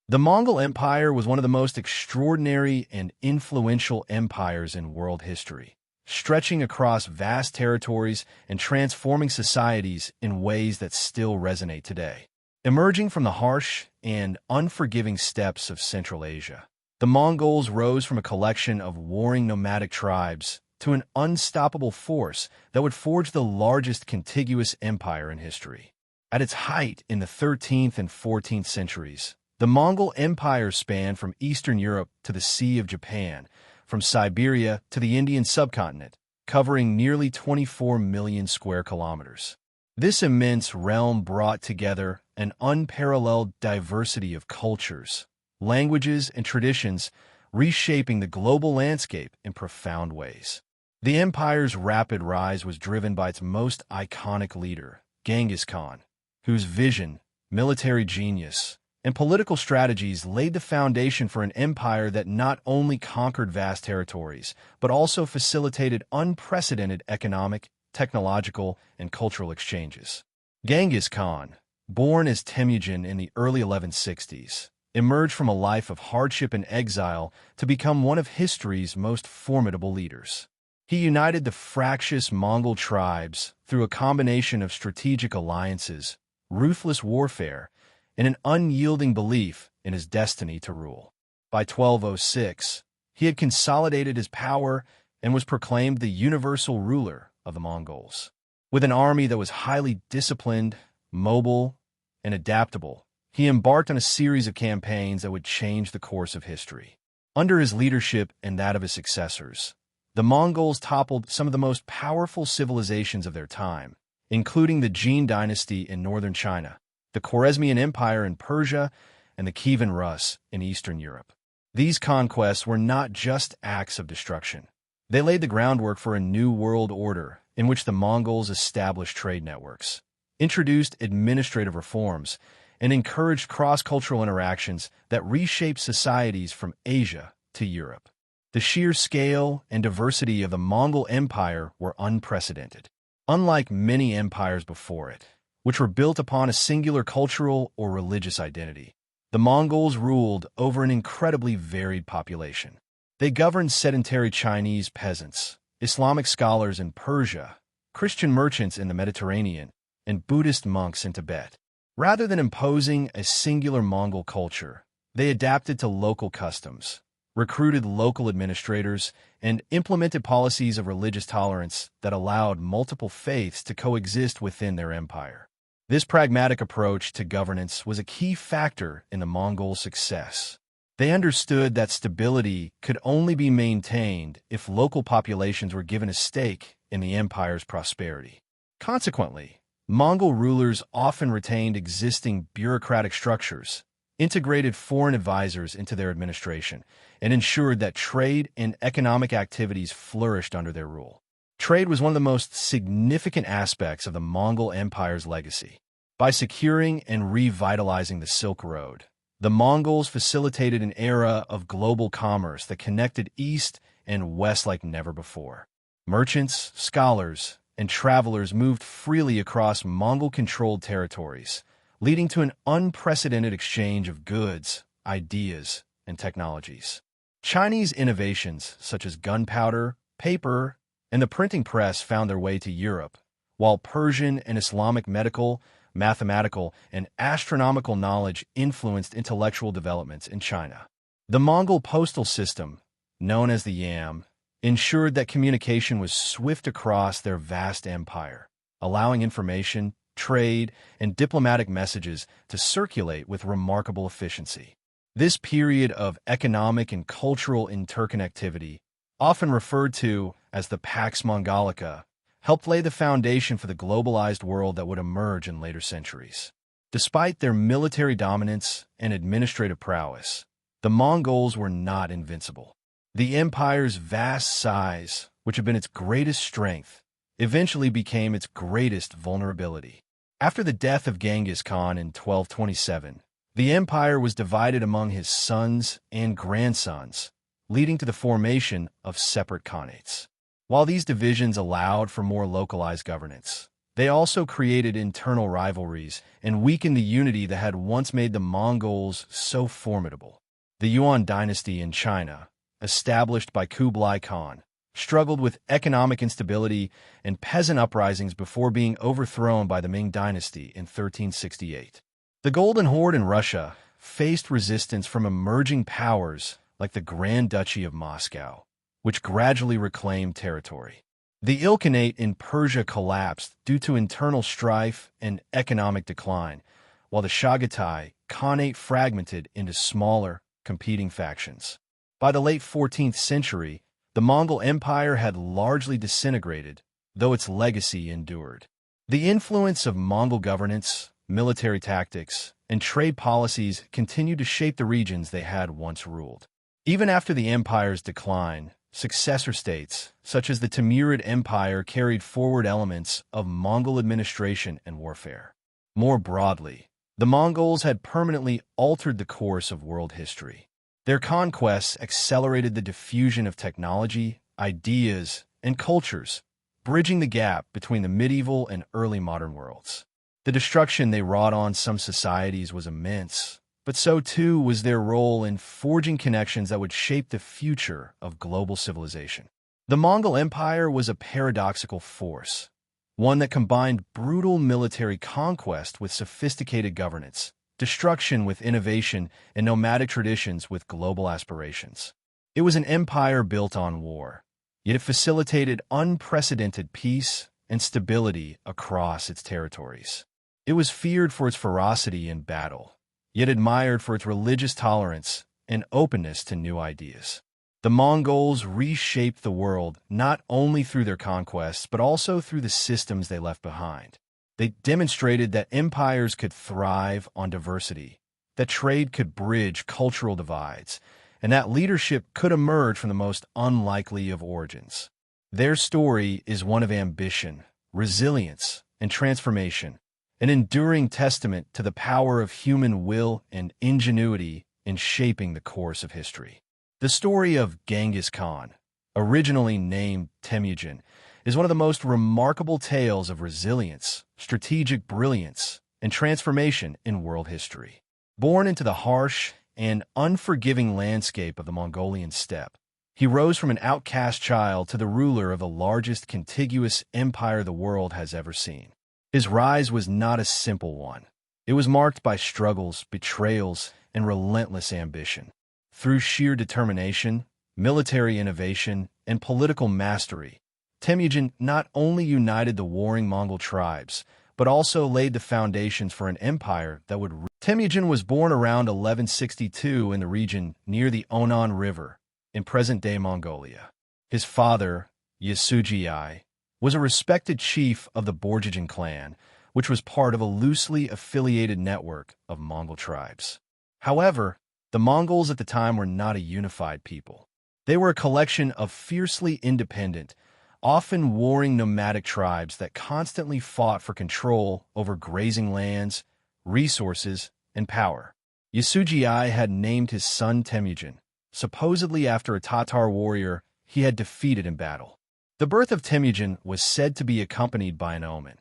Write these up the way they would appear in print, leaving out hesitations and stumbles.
The Mongol Empire was one of the most extraordinary and influential empires in world history, stretching across vast territories and transforming societies in ways that still resonate today. Emerging from the harsh and unforgiving steppes of Central Asia, the Mongols rose from a collection of warring nomadic tribes to an unstoppable force that would forge the largest contiguous empire in history. At its height in the 13th and 14th centuries, the Mongol Empire spanned from Eastern Europe to the Sea of Japan, from Siberia to the Indian subcontinent, covering nearly 24 million square kilometers. This immense realm brought together an unparalleled diversity of cultures, languages, and traditions, reshaping the global landscape in profound ways. The empire's rapid rise was driven by its most iconic leader, Genghis Khan, whose vision, military genius, and political strategies laid the foundation for an empire that not only conquered vast territories, but also facilitated unprecedented economic, technological, and cultural exchanges. Genghis Khan, born as Temujin in the early 1160s, emerged from a life of hardship and exile to become one of history's most formidable leaders. He united the fractious Mongol tribes through a combination of strategic alliances, ruthless warfare, and an unyielding belief in his destiny to rule. By 1206, he had consolidated his power and was proclaimed the universal ruler of the Mongols. With an army that was highly disciplined, mobile, and adaptable, he embarked on a series of campaigns that would change the course of history. Under his leadership and that of his successors, the Mongols toppled some of the most powerful civilizations of their time, including the Jin dynasty in northern China, the Khwarezmian Empire in Persia, and the Kievan Rus in Eastern Europe. These conquests were not just acts of destruction. They laid the groundwork for a new world order in which the Mongols established trade networks, introduced administrative reforms, and encouraged cross-cultural interactions that reshaped societies from Asia to Europe. The sheer scale and diversity of the Mongol Empire were unprecedented. Unlike many empires before it, which were built upon a singular cultural or religious identity, the Mongols ruled over an incredibly varied population. They governed sedentary Chinese peasants, Islamic scholars in Persia, Christian merchants in the Mediterranean, and Buddhist monks in Tibet. Rather than imposing a singular Mongol culture, they adapted to local customs, recruited local administrators, and implemented policies of religious tolerance that allowed multiple faiths to coexist within their empire. This pragmatic approach to governance was a key factor in the Mongols' success. They understood that stability could only be maintained if local populations were given a stake in the empire's prosperity. Consequently, Mongol rulers often retained existing bureaucratic structures, integrated foreign advisors into their administration, and ensured that trade and economic activities flourished under their rule. Trade was one of the most significant aspects of the Mongol Empire's legacy. By securing and revitalizing the Silk Road, the Mongols facilitated an era of global commerce that connected East and West like never before. Merchants, scholars, and travelers moved freely across Mongol-controlled territories, leading to an unprecedented exchange of goods, ideas, and technologies. Chinese innovations such as gunpowder, paper, and the printing press found their way to Europe, while Persian and Islamic medical, mathematical, and astronomical knowledge influenced intellectual developments in China. The Mongol postal system, known as the Yam, ensured that communication was swift across their vast empire, allowing information, trade, and diplomatic messages to circulate with remarkable efficiency. This period of economic and cultural interconnectivity, often referred to as the Pax Mongolica, helped lay the foundation for the globalized world that would emerge in later centuries. Despite their military dominance and administrative prowess, the Mongols were not invincible. The empire's vast size, which had been its greatest strength, eventually became its greatest vulnerability. After the death of Genghis Khan in 1227, the empire was divided among his sons and grandsons, leading to the formation of separate khanates. While these divisions allowed for more localized governance, They also created internal rivalries and weakened the unity that had once made the Mongols so formidable. The Yuan dynasty in China, established by Kublai Khan, struggled with economic instability and peasant uprisings before being overthrown by the Ming dynasty in 1368. The Golden Horde in Russia faced resistance from emerging powers like the Grand Duchy of Moscow, which gradually reclaimed territory. The Ilkhanate in Persia collapsed due to internal strife and economic decline, while the Chagatai Khanate fragmented into smaller, competing factions. By the late 14th century, the Mongol Empire had largely disintegrated, though its legacy endured. The influence of Mongol governance, military tactics, and trade policies continued to shape the regions they had once ruled. Even after the empire's decline, successor states, such as the Timurid Empire, carried forward elements of Mongol administration and warfare. More broadly, the Mongols had permanently altered the course of world history. Their conquests accelerated the diffusion of technology, ideas, and cultures, bridging the gap between the medieval and early modern worlds. The destruction they wrought on some societies was immense, but so too was their role in forging connections that would shape the future of global civilization. The Mongol Empire was a paradoxical force, one that combined brutal military conquest with sophisticated governance, destruction with innovation, and nomadic traditions with global aspirations. It was an empire built on war, yet it facilitated unprecedented peace and stability across its territories. It was feared for its ferocity in battle, yet admired for its religious tolerance and openness to new ideas. The Mongols reshaped the world not only through their conquests, but also through the systems they left behind. They demonstrated that empires could thrive on diversity, that trade could bridge cultural divides, and that leadership could emerge from the most unlikely of origins. Their story is one of ambition, resilience, and transformation, an enduring testament to the power of human will and ingenuity in shaping the course of history. The story of Genghis Khan, originally named Temujin, is one of the most remarkable tales of resilience, strategic brilliance, and transformation in world history. Born into the harsh and unforgiving landscape of the Mongolian steppe, he rose from an outcast child to the ruler of the largest contiguous empire the world has ever seen. His rise was not a simple one. It was marked by struggles, betrayals, and relentless ambition. Through sheer determination, military innovation, and political mastery, Temujin not only united the warring Mongol tribes, but also laid the foundations for an empire that would Temujin was born around 1162 in the region near the Onon River, in present-day Mongolia. His father, Yasujii, was a respected chief of the Borjigin clan, which was part of a loosely affiliated network of Mongol tribes. However, the Mongols at the time were not a unified people. They were a collection of fiercely independent, often warring nomadic tribes that constantly fought for control over grazing lands, resources, and power. Yasujii had named his son Temujin, supposedly after a Tatar warrior he had defeated in battle. The birth of Temujin was said to be accompanied by an omen.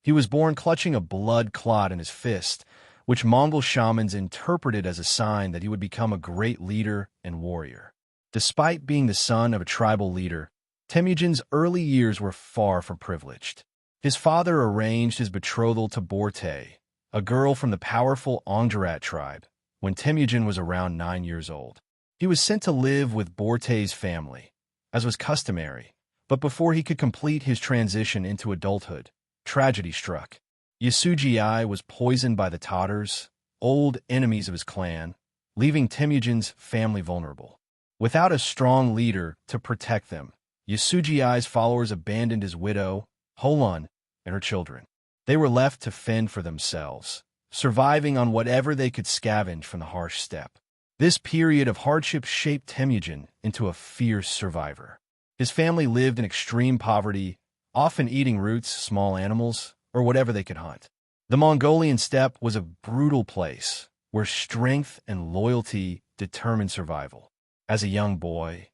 He was born clutching a blood clot in his fist, which Mongol shamans interpreted as a sign that he would become a great leader and warrior. Despite being the son of a tribal leader, Temujin's early years were far from privileged. His father arranged his betrothal to Borte, a girl from the powerful Ongjarat tribe, when Temujin was around 9 years old. He was sent to live with Borte's family, as was customary, but before he could complete his transition into adulthood, tragedy struck. Yasujii was poisoned by the Tatars, old enemies of his clan, leaving Temujin's family vulnerable. Without a strong leader to protect them, Yasujii's followers abandoned his widow, Holon, and her children. They were left to fend for themselves, surviving on whatever they could scavenge from the harsh steppe. This period of hardship shaped Temujin into a fierce survivor. His family lived in extreme poverty, often eating roots, small animals, or whatever they could hunt. The Mongolian steppe was a brutal place where strength and loyalty determined survival. As a young boy,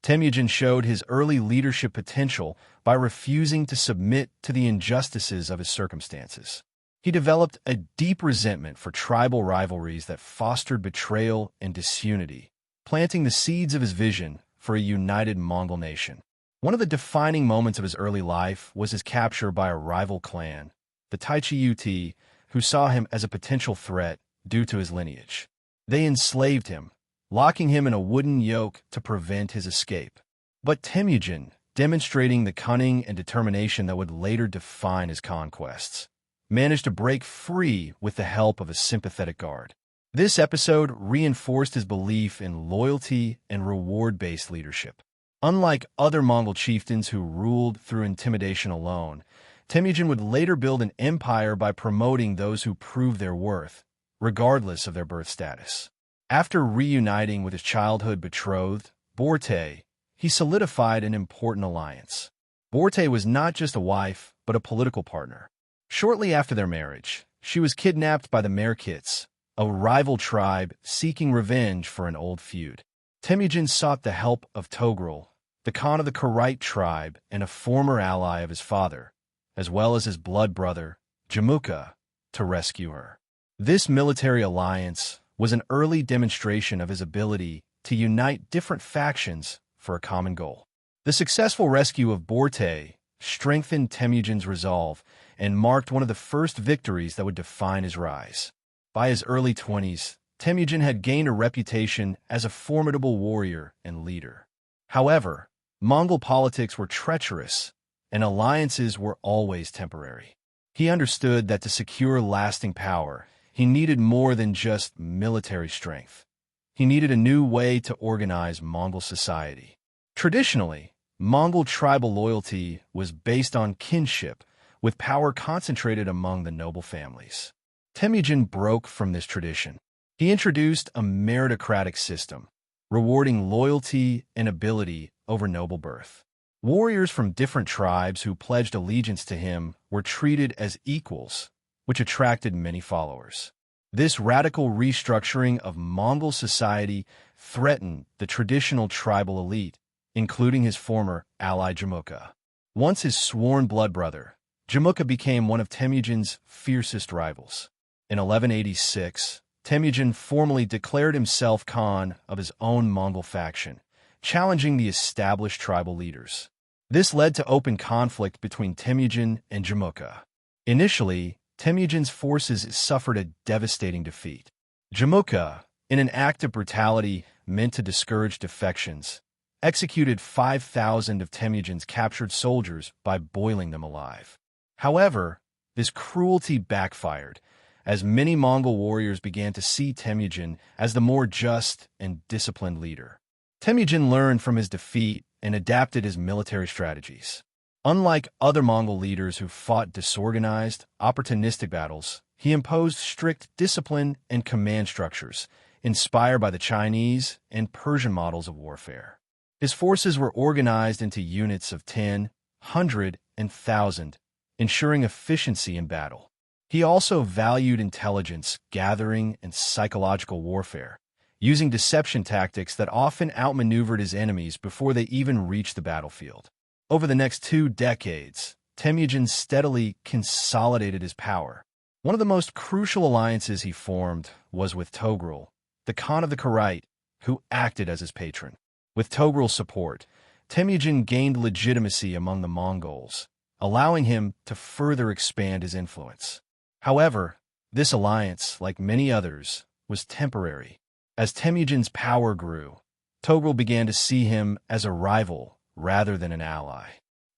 Temujin showed his early leadership potential by refusing to submit to the injustices of his circumstances. He developed a deep resentment for tribal rivalries that fostered betrayal and disunity, planting the seeds of his vision for a united Mongol nation. One of the defining moments of his early life was his capture by a rival clan, the Taichi, who saw him as a potential threat due to his lineage. They enslaved him, locking him in a wooden yoke to prevent his escape. But Temujin, demonstrating the cunning and determination that would later define his conquests, managed to break free with the help of a sympathetic guard. This episode reinforced his belief in loyalty and reward-based leadership. Unlike other Mongol chieftains who ruled through intimidation alone, Temujin would later build an empire by promoting those who proved their worth, regardless of their birth status. After reuniting with his childhood betrothed, Borte, he solidified an important alliance. Borte was not just a wife, but a political partner. Shortly after their marriage, she was kidnapped by the Merkits, a rival tribe seeking revenge for an old feud. Temujin sought the help of Togrul, the Khan of the Karite tribe and a former ally of his father, as well as his blood brother, Jamuka, to rescue her. This military alliance was an early demonstration of his ability to unite different factions for a common goal. The successful rescue of Borte strengthened Temujin's resolve and marked one of the first victories that would define his rise. By his early 20s, Temujin had gained a reputation as a formidable warrior and leader. However, Mongol politics were treacherous, and alliances were always temporary. He understood that to secure lasting power, he needed more than just military strength. He needed a new way to organize Mongol society. Traditionally, Mongol tribal loyalty was based on kinship, with power concentrated among the noble families. Temujin broke from this tradition. He introduced a meritocratic system, rewarding loyalty and ability over noble birth. Warriors from different tribes who pledged allegiance to him were treated as equals, which attracted many followers. This radical restructuring of Mongol society threatened the traditional tribal elite, including his former ally Jamuka. Once his sworn blood brother, Jamuka became one of Temujin's fiercest rivals. In 1186, Temujin formally declared himself Khan of his own Mongol faction, challenging the established tribal leaders. This led to open conflict between Temujin and Jamuka. Initially, Temujin's forces suffered a devastating defeat. Jamuka, in an act of brutality meant to discourage defections, executed 5,000 of Temujin's captured soldiers by boiling them alive. However, this cruelty backfired, as many Mongol warriors began to see Temujin as the more just and disciplined leader. Temujin learned from his defeat and adapted his military strategies. Unlike other Mongol leaders who fought disorganized, opportunistic battles, he imposed strict discipline and command structures, inspired by the Chinese and Persian models of warfare. His forces were organized into units of 10, 100, and 1,000, ensuring efficiency in battle. He also valued intelligence gathering and psychological warfare, using deception tactics that often outmaneuvered his enemies before they even reached the battlefield. Over the next 2 decades, Temujin steadily consolidated his power. One of the most crucial alliances he formed was with Togrul, the Khan of the Karite, who acted as his patron. With Togrul's support, Temujin gained legitimacy among the Mongols, allowing him to further expand his influence. However, this alliance, like many others, was temporary. As Temujin's power grew, Togrul began to see him as a rival rather than an ally.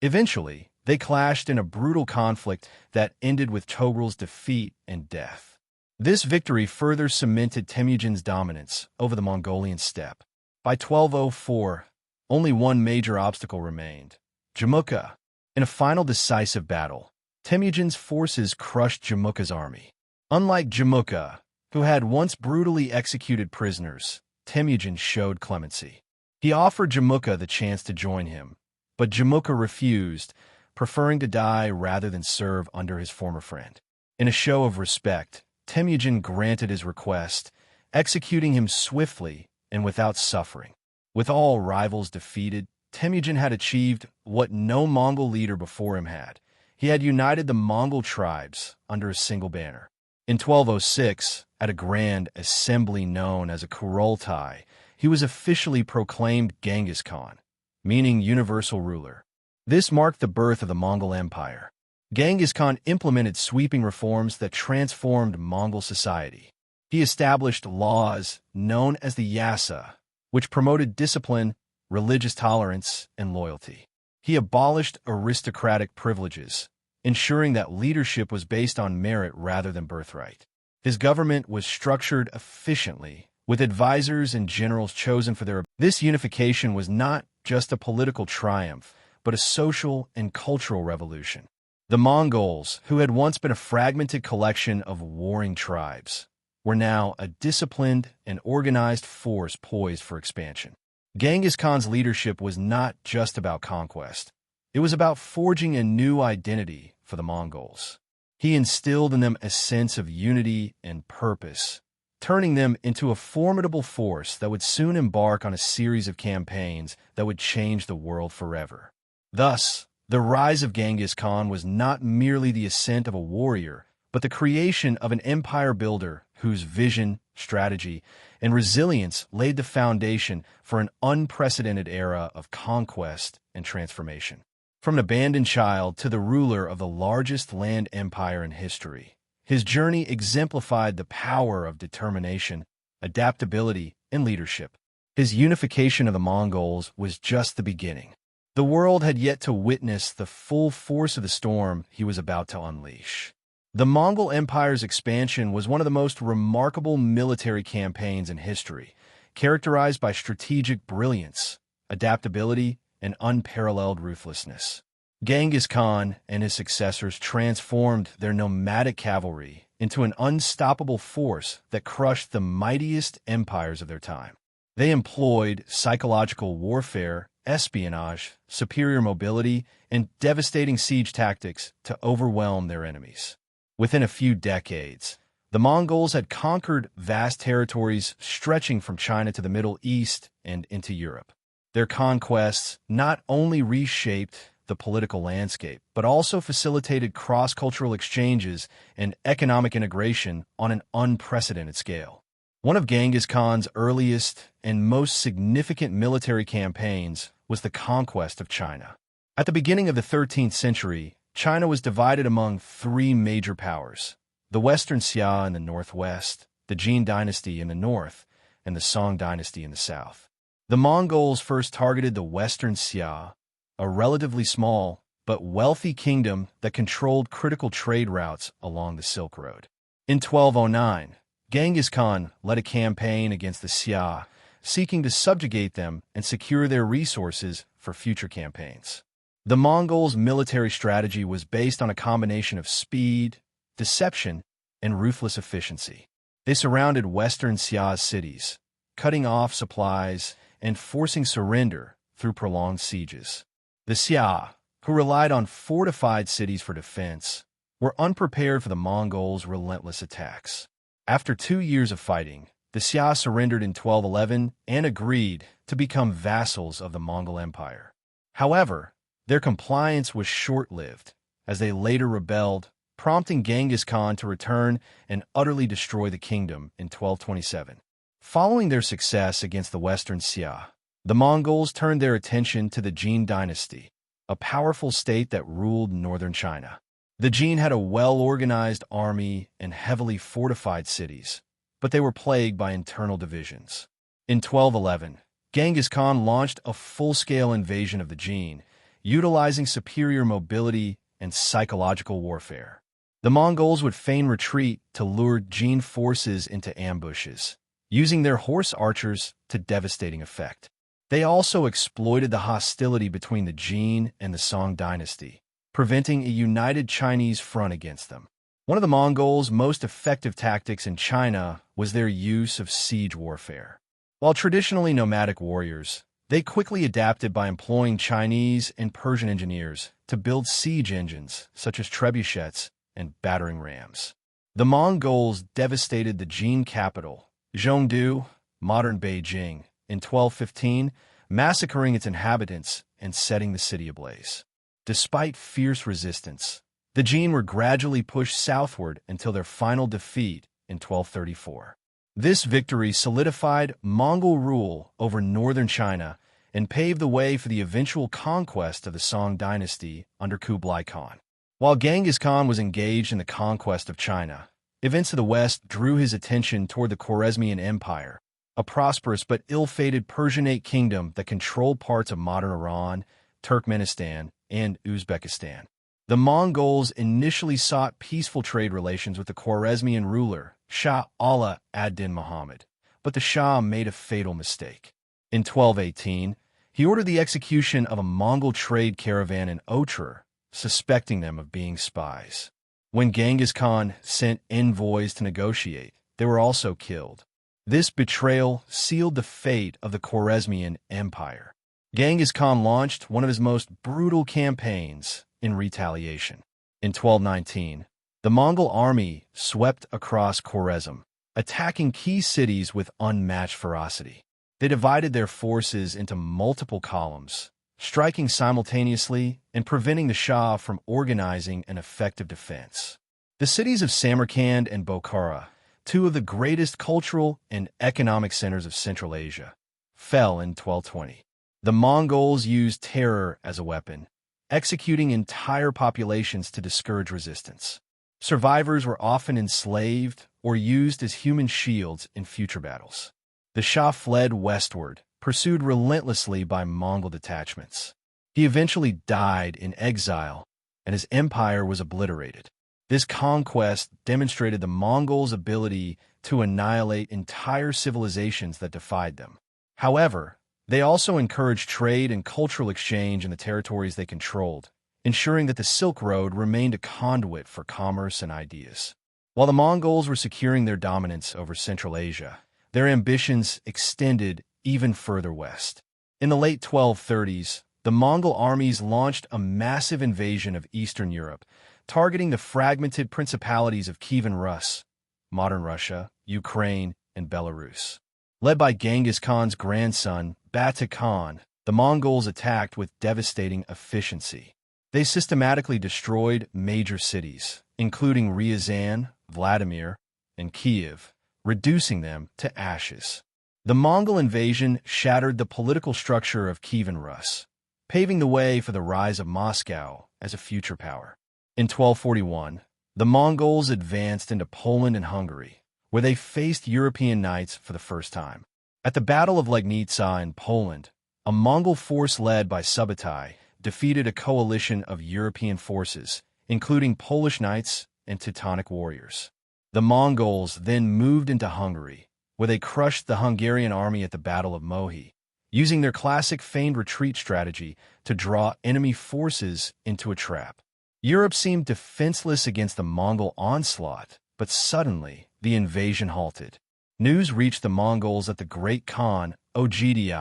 Eventually, they clashed in a brutal conflict that ended with Togrul's defeat and death. This victory further cemented Temujin's dominance over the Mongolian steppe. By 1204, only one major obstacle remained: Jamuka. In a final decisive battle, Temujin's forces crushed Jamuka's army. Unlike Jamuka, who had once brutally executed prisoners, Temujin showed clemency. He offered Jamuka the chance to join him, but Jamuka refused, preferring to die rather than serve under his former friend. In a show of respect, Temujin granted his request, executing him swiftly and without suffering. With all rivals defeated, Temujin had achieved what no Mongol leader before him had. He had united the Mongol tribes under a single banner. In 1206, at a grand assembly known as a Kurultai, he was officially proclaimed Genghis Khan, meaning universal ruler. This marked the birth of the Mongol Empire. Genghis Khan implemented sweeping reforms that transformed Mongol society. He established laws known as the Yasa, which promoted discipline, religious tolerance, and loyalty. He abolished aristocratic privileges, ensuring that leadership was based on merit rather than birthright. His government was structured efficiently, with advisors and generals chosen for their... This unification was not just a political triumph, but a social and cultural revolution. The Mongols, who had once been a fragmented collection of warring tribes, were now a disciplined and organized force poised for expansion. Genghis Khan's leadership was not just about conquest. It was about forging a new identity for the Mongols. He instilled in them a sense of unity and purpose, turning them into a formidable force that would soon embark on a series of campaigns that would change the world forever. Thus, the rise of Genghis Khan was not merely the ascent of a warrior, but the creation of an empire builder whose vision, strategy, and resilience laid the foundation for an unprecedented era of conquest and transformation. From an abandoned child to the ruler of the largest land empire in history, his journey exemplified the power of determination, adaptability, and leadership. His unification of the Mongols was just the beginning. The world had yet to witness the full force of the storm he was about to unleash. The Mongol Empire's expansion was one of the most remarkable military campaigns in history, characterized by strategic brilliance, adaptability, and unparalleled ruthlessness. Genghis Khan and his successors transformed their nomadic cavalry into an unstoppable force that crushed the mightiest empires of their time. They employed psychological warfare, espionage, superior mobility, and devastating siege tactics to overwhelm their enemies. Within a few decades, the Mongols had conquered vast territories stretching from China to the Middle East and into Europe. Their conquests not only reshaped the political landscape, but also facilitated cross-cultural exchanges and economic integration on an unprecedented scale. One of Genghis Khan's earliest and most significant military campaigns was the conquest of China. At the beginning of the 13th century, China was divided among three major powers: the Western Xia in the northwest, the Jin dynasty in the north, and the Song dynasty in the south. The Mongols first targeted the Western Xia, a relatively small but wealthy kingdom that controlled critical trade routes along the Silk Road. In 1209, Genghis Khan led a campaign against the Xia, seeking to subjugate them and secure their resources for future campaigns. The Mongols' military strategy was based on a combination of speed, deception, and ruthless efficiency. They surrounded Western Xia's cities, cutting off supplies and forcing surrender through prolonged sieges. The Xia, who relied on fortified cities for defense, were unprepared for the Mongols' relentless attacks. After 2 years of fighting, the Xia surrendered in 1211 and agreed to become vassals of the Mongol Empire. However, their compliance was short-lived, as they later rebelled, prompting Genghis Khan to return and utterly destroy the kingdom in 1227. Following their success against the Western Xia, the Mongols turned their attention to the Jin dynasty, a powerful state that ruled northern China. The Jin had a well-organized army and heavily fortified cities, but they were plagued by internal divisions. In 1211, Genghis Khan launched a full-scale invasion of the Jin, utilizing superior mobility and psychological warfare. The Mongols would feign retreat to lure Jin forces into ambushes, using their horse archers to devastating effect. They also exploited the hostility between the Jin and the Song dynasty, preventing a united Chinese front against them. One of the Mongols' most effective tactics in China was their use of siege warfare. While traditionally nomadic warriors, they quickly adapted by employing Chinese and Persian engineers to build siege engines such as trebuchets and battering rams. The Mongols devastated the Jin capital, Zhongdu, modern Beijing, in 1215, massacring its inhabitants and setting the city ablaze. Despite fierce resistance, the Jin were gradually pushed southward until their final defeat in 1234. This victory solidified Mongol rule over northern China and paved the way for the eventual conquest of the Song dynasty under Kublai Khan. While Genghis Khan was engaged in the conquest of China, events of the West drew his attention toward the Khwarezmian Empire, a prosperous but ill-fated Persianate kingdom that controlled parts of modern Iran, Turkmenistan, and Uzbekistan. The Mongols initially sought peaceful trade relations with the Khwarezmian ruler, Shah Ala ad-Din Muhammad, but the Shah made a fatal mistake. In 1218, he ordered the execution of a Mongol trade caravan in Otrar, suspecting them of being spies. When Genghis Khan sent envoys to negotiate, they were also killed. This betrayal sealed the fate of the Khwarezmian Empire. Genghis Khan launched one of his most brutal campaigns in retaliation. In 1219, the Mongol army swept across Khwarezm, attacking key cities with unmatched ferocity. They divided their forces into multiple columns, striking simultaneously and preventing the Shah from organizing an effective defense. The cities of Samarkand and Bokhara, two of the greatest cultural and economic centers of Central Asia, fell in 1220. The Mongols used terror as a weapon, executing entire populations to discourage resistance. Survivors were often enslaved or used as human shields in future battles. The Shah fled westward, pursued relentlessly by Mongol detachments. He eventually died in exile, and his empire was obliterated. This conquest demonstrated the Mongols' ability to annihilate entire civilizations that defied them. However, they also encouraged trade and cultural exchange in the territories they controlled, ensuring that the Silk Road remained a conduit for commerce and ideas. While the Mongols were securing their dominance over Central Asia, their ambitions extended even further west. In the late 1230s, the Mongol armies launched a massive invasion of Eastern Europe, targeting the fragmented principalities of Kievan Rus, modern Russia, Ukraine, and Belarus. Led by Genghis Khan's grandson, Batuk Khan, the Mongols attacked with devastating efficiency. They systematically destroyed major cities, including Ryazan, Vladimir, and Kiev, reducing them to ashes. The Mongol invasion shattered the political structure of Kievan Rus, paving the way for the rise of Moscow as a future power. In 1241, the Mongols advanced into Poland and Hungary, where they faced European knights for the first time. At the Battle of Legnica in Poland, a Mongol force led by Subutai defeated a coalition of European forces, including Polish knights and Teutonic warriors. The Mongols then moved into Hungary, where they crushed the Hungarian army at the Battle of Mohi, using their classic feigned retreat strategy to draw enemy forces into a trap. Europe seemed defenseless against the Mongol onslaught, but suddenly the invasion halted. News reached the Mongols that the great Khan, Ogdi,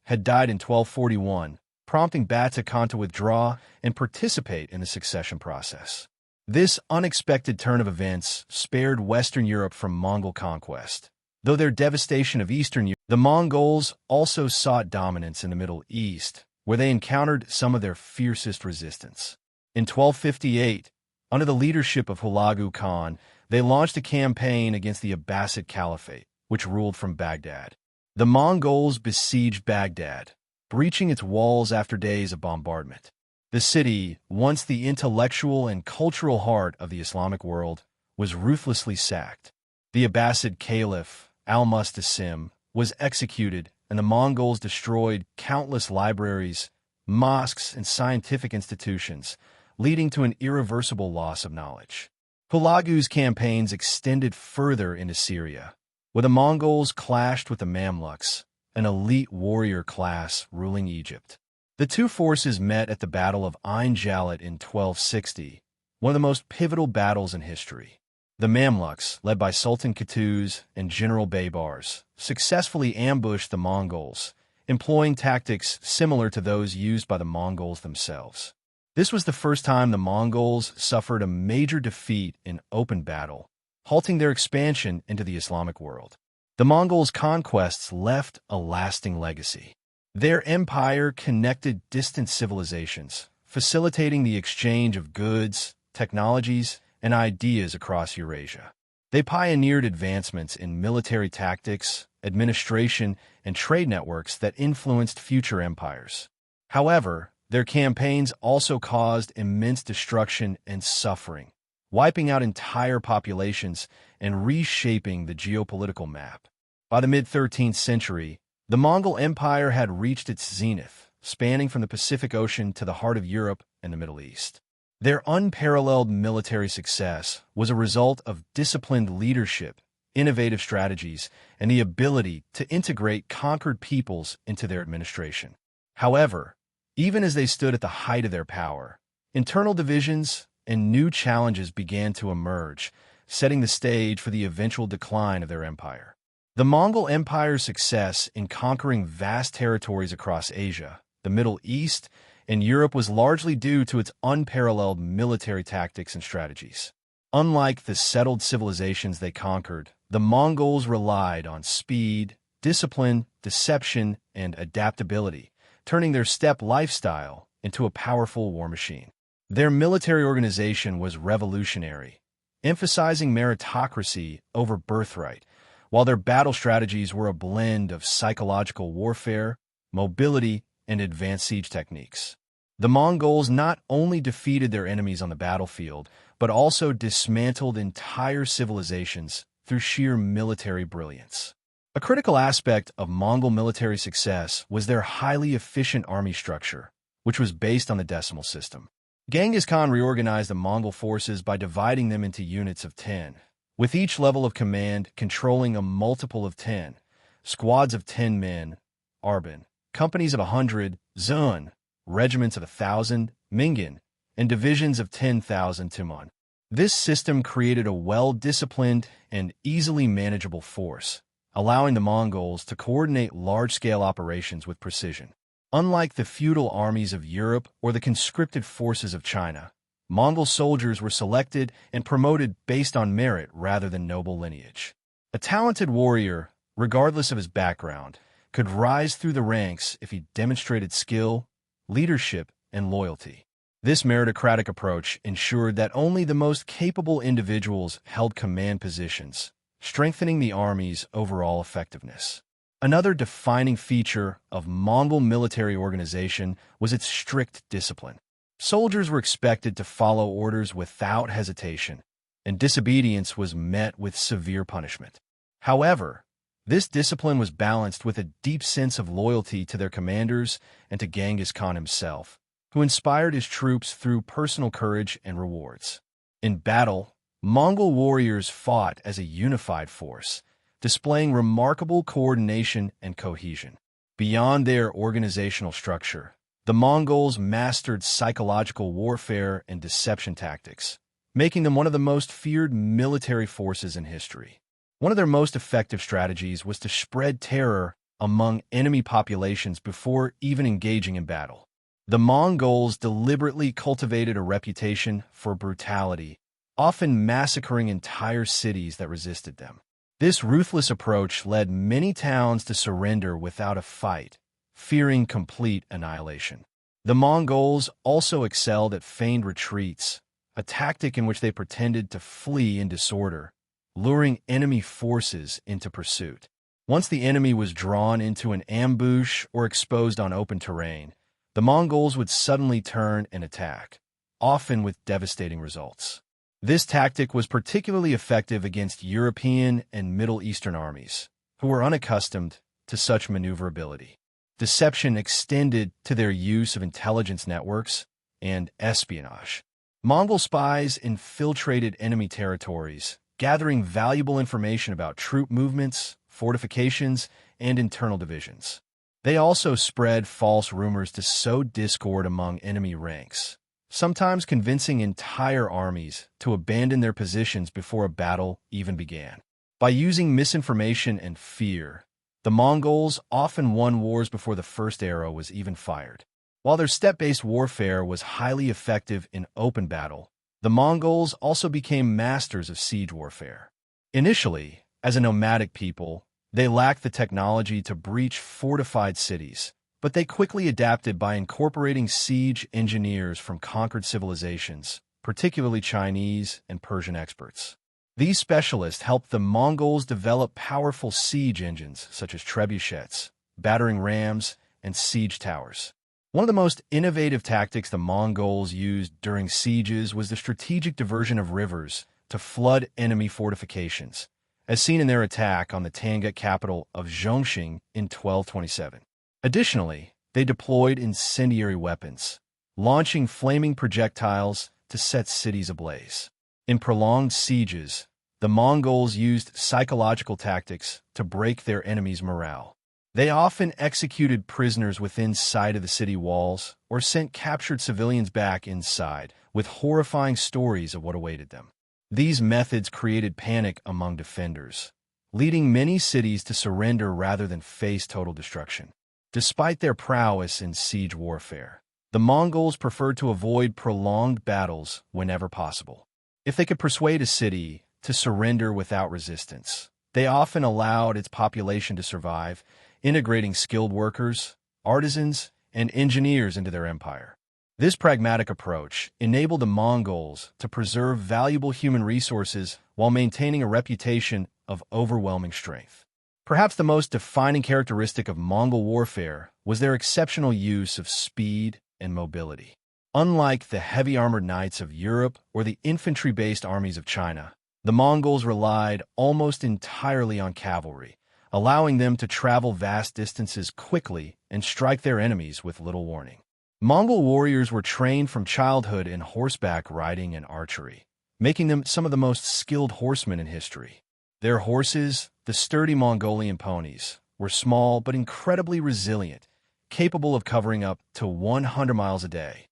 had died in 1241, prompting Batuk Khan to withdraw and participate in the succession process. This unexpected turn of events spared Western Europe from Mongol conquest. Though their devastation of Eastern Europe, the Mongols also sought dominance in the Middle East, where they encountered some of their fiercest resistance. In 1258, under the leadership of Hulagu Khan, they launched a campaign against the Abbasid Caliphate, which ruled from Baghdad. The Mongols besieged Baghdad, breaching its walls after days of bombardment. The city, once the intellectual and cultural heart of the Islamic world, was ruthlessly sacked. The Abbasid Caliph, Al-Mustasim, was executed, and the Mongols destroyed countless libraries, mosques, and scientific institutions, leading to an irreversible loss of knowledge. Hulagu's campaigns extended further into Syria, where the Mongols clashed with the Mamluks, an elite warrior class ruling Egypt. The two forces met at the Battle of Ain Jalut in 1260, one of the most pivotal battles in history. The Mamluks, led by Sultan Qutuz and General Baybars, successfully ambushed the Mongols, employing tactics similar to those used by the Mongols themselves. This was the first time the Mongols suffered a major defeat in open battle, halting their expansion into the Islamic world. The Mongols' conquests left a lasting legacy. Their empire connected distant civilizations, facilitating the exchange of goods, technologies, and ideas across Eurasia. They pioneered advancements in military tactics, administration, and trade networks that influenced future empires. However, their campaigns also caused immense destruction and suffering, wiping out entire populations and reshaping the geopolitical map. By the mid-13th century, the Mongol Empire had reached its zenith, spanning from the Pacific Ocean to the heart of Europe and the Middle East. Their unparalleled military success was a result of disciplined leadership, innovative strategies, and the ability to integrate conquered peoples into their administration. However, even as they stood at the height of their power, internal divisions and new challenges began to emerge, setting the stage for the eventual decline of their empire. The Mongol Empire's success in conquering vast territories across Asia, the Middle East, and Europe was largely due to its unparalleled military tactics and strategies. Unlike the settled civilizations they conquered, the Mongols relied on speed, discipline, deception, and adaptability, turning their steppe lifestyle into a powerful war machine. Their military organization was revolutionary, emphasizing meritocracy over birthright, while their battle strategies were a blend of psychological warfare, mobility, and advanced siege techniques. The Mongols not only defeated their enemies on the battlefield, but also dismantled entire civilizations through sheer military brilliance. A critical aspect of Mongol military success was their highly efficient army structure, which was based on the decimal system. Genghis Khan reorganized the Mongol forces by dividing them into units of 10, with each level of command controlling a multiple of 10, squads of 10 men, arban, companies of 100, zun, regiments of 1,000, mingan, and divisions of 10,000 timon. This system created a well-disciplined and easily manageable force, allowing the Mongols to coordinate large-scale operations with precision. Unlike the feudal armies of Europe or the conscripted forces of China, Mongol soldiers were selected and promoted based on merit rather than noble lineage. A talented warrior, regardless of his background, could rise through the ranks if he demonstrated skill, leadership, and loyalty. This meritocratic approach ensured that only the most capable individuals held command positions, strengthening the army's overall effectiveness. Another defining feature of Mongol military organization was its strict discipline. Soldiers were expected to follow orders without hesitation, and disobedience was met with severe punishment. However, this discipline was balanced with a deep sense of loyalty to their commanders and to Genghis Khan himself, who inspired his troops through personal courage and rewards. In battle, Mongol warriors fought as a unified force, displaying remarkable coordination and cohesion. Beyond their organizational structure, the Mongols mastered psychological warfare and deception tactics, making them one of the most feared military forces in history. One of their most effective strategies was to spread terror among enemy populations before even engaging in battle. The Mongols deliberately cultivated a reputation for brutality, often massacring entire cities that resisted them. This ruthless approach led many towns to surrender without a fight, fearing complete annihilation. The Mongols also excelled at feigned retreats, a tactic in which they pretended to flee in disorder, luring enemy forces into pursuit. Once the enemy was drawn into an ambush or exposed on open terrain, the Mongols would suddenly turn and attack, often with devastating results. This tactic was particularly effective against European and Middle Eastern armies, who were unaccustomed to such maneuverability. Deception extended to their use of intelligence networks and espionage. Mongol spies infiltrated enemy territories, gathering valuable information about troop movements, fortifications, and internal divisions. They also spread false rumors to sow discord among enemy ranks, sometimes convincing entire armies to abandon their positions before a battle even began. By using misinformation and fear, the Mongols often won wars before the first arrow was even fired. While their steppe-based warfare was highly effective in open battle, the Mongols also became masters of siege warfare. Initially, as a nomadic people, They lacked the technology to breach fortified cities, but they quickly adapted by incorporating siege engineers from conquered civilizations, particularly Chinese and Persian experts. These specialists helped the Mongols develop powerful siege engines such as trebuchets, battering rams, and siege towers. One of the most innovative tactics the Mongols used during sieges was the strategic diversion of rivers to flood enemy fortifications, as seen in their attack on the Tangut capital of Zhongxing in 1227. Additionally, they deployed incendiary weapons, launching flaming projectiles to set cities ablaze. In prolonged sieges, the Mongols used psychological tactics to break their enemies' morale. They often executed prisoners within sight of the city walls or sent captured civilians back inside, with horrifying stories of what awaited them. These methods created panic among defenders, leading many cities to surrender rather than face total destruction. Despite their prowess in siege warfare, the Mongols preferred to avoid prolonged battles whenever possible. If they could persuade a city to surrender without resistance, they often allowed its population to survive, integrating skilled workers, artisans, and engineers into their empire. This pragmatic approach enabled the Mongols to preserve valuable human resources while maintaining a reputation of overwhelming strength. Perhaps the most defining characteristic of Mongol warfare was their exceptional use of speed and mobility. Unlike the heavy armored knights of Europe or the infantry-based armies of China, the Mongols relied almost entirely on cavalry, allowing them to travel vast distances quickly and strike their enemies with little warning. Mongol warriors were trained from childhood in horseback riding and archery, making them some of the most skilled horsemen in history. Their horses, the sturdy Mongolian ponies, were small but incredibly resilient, capable of covering up to 100 miles a day.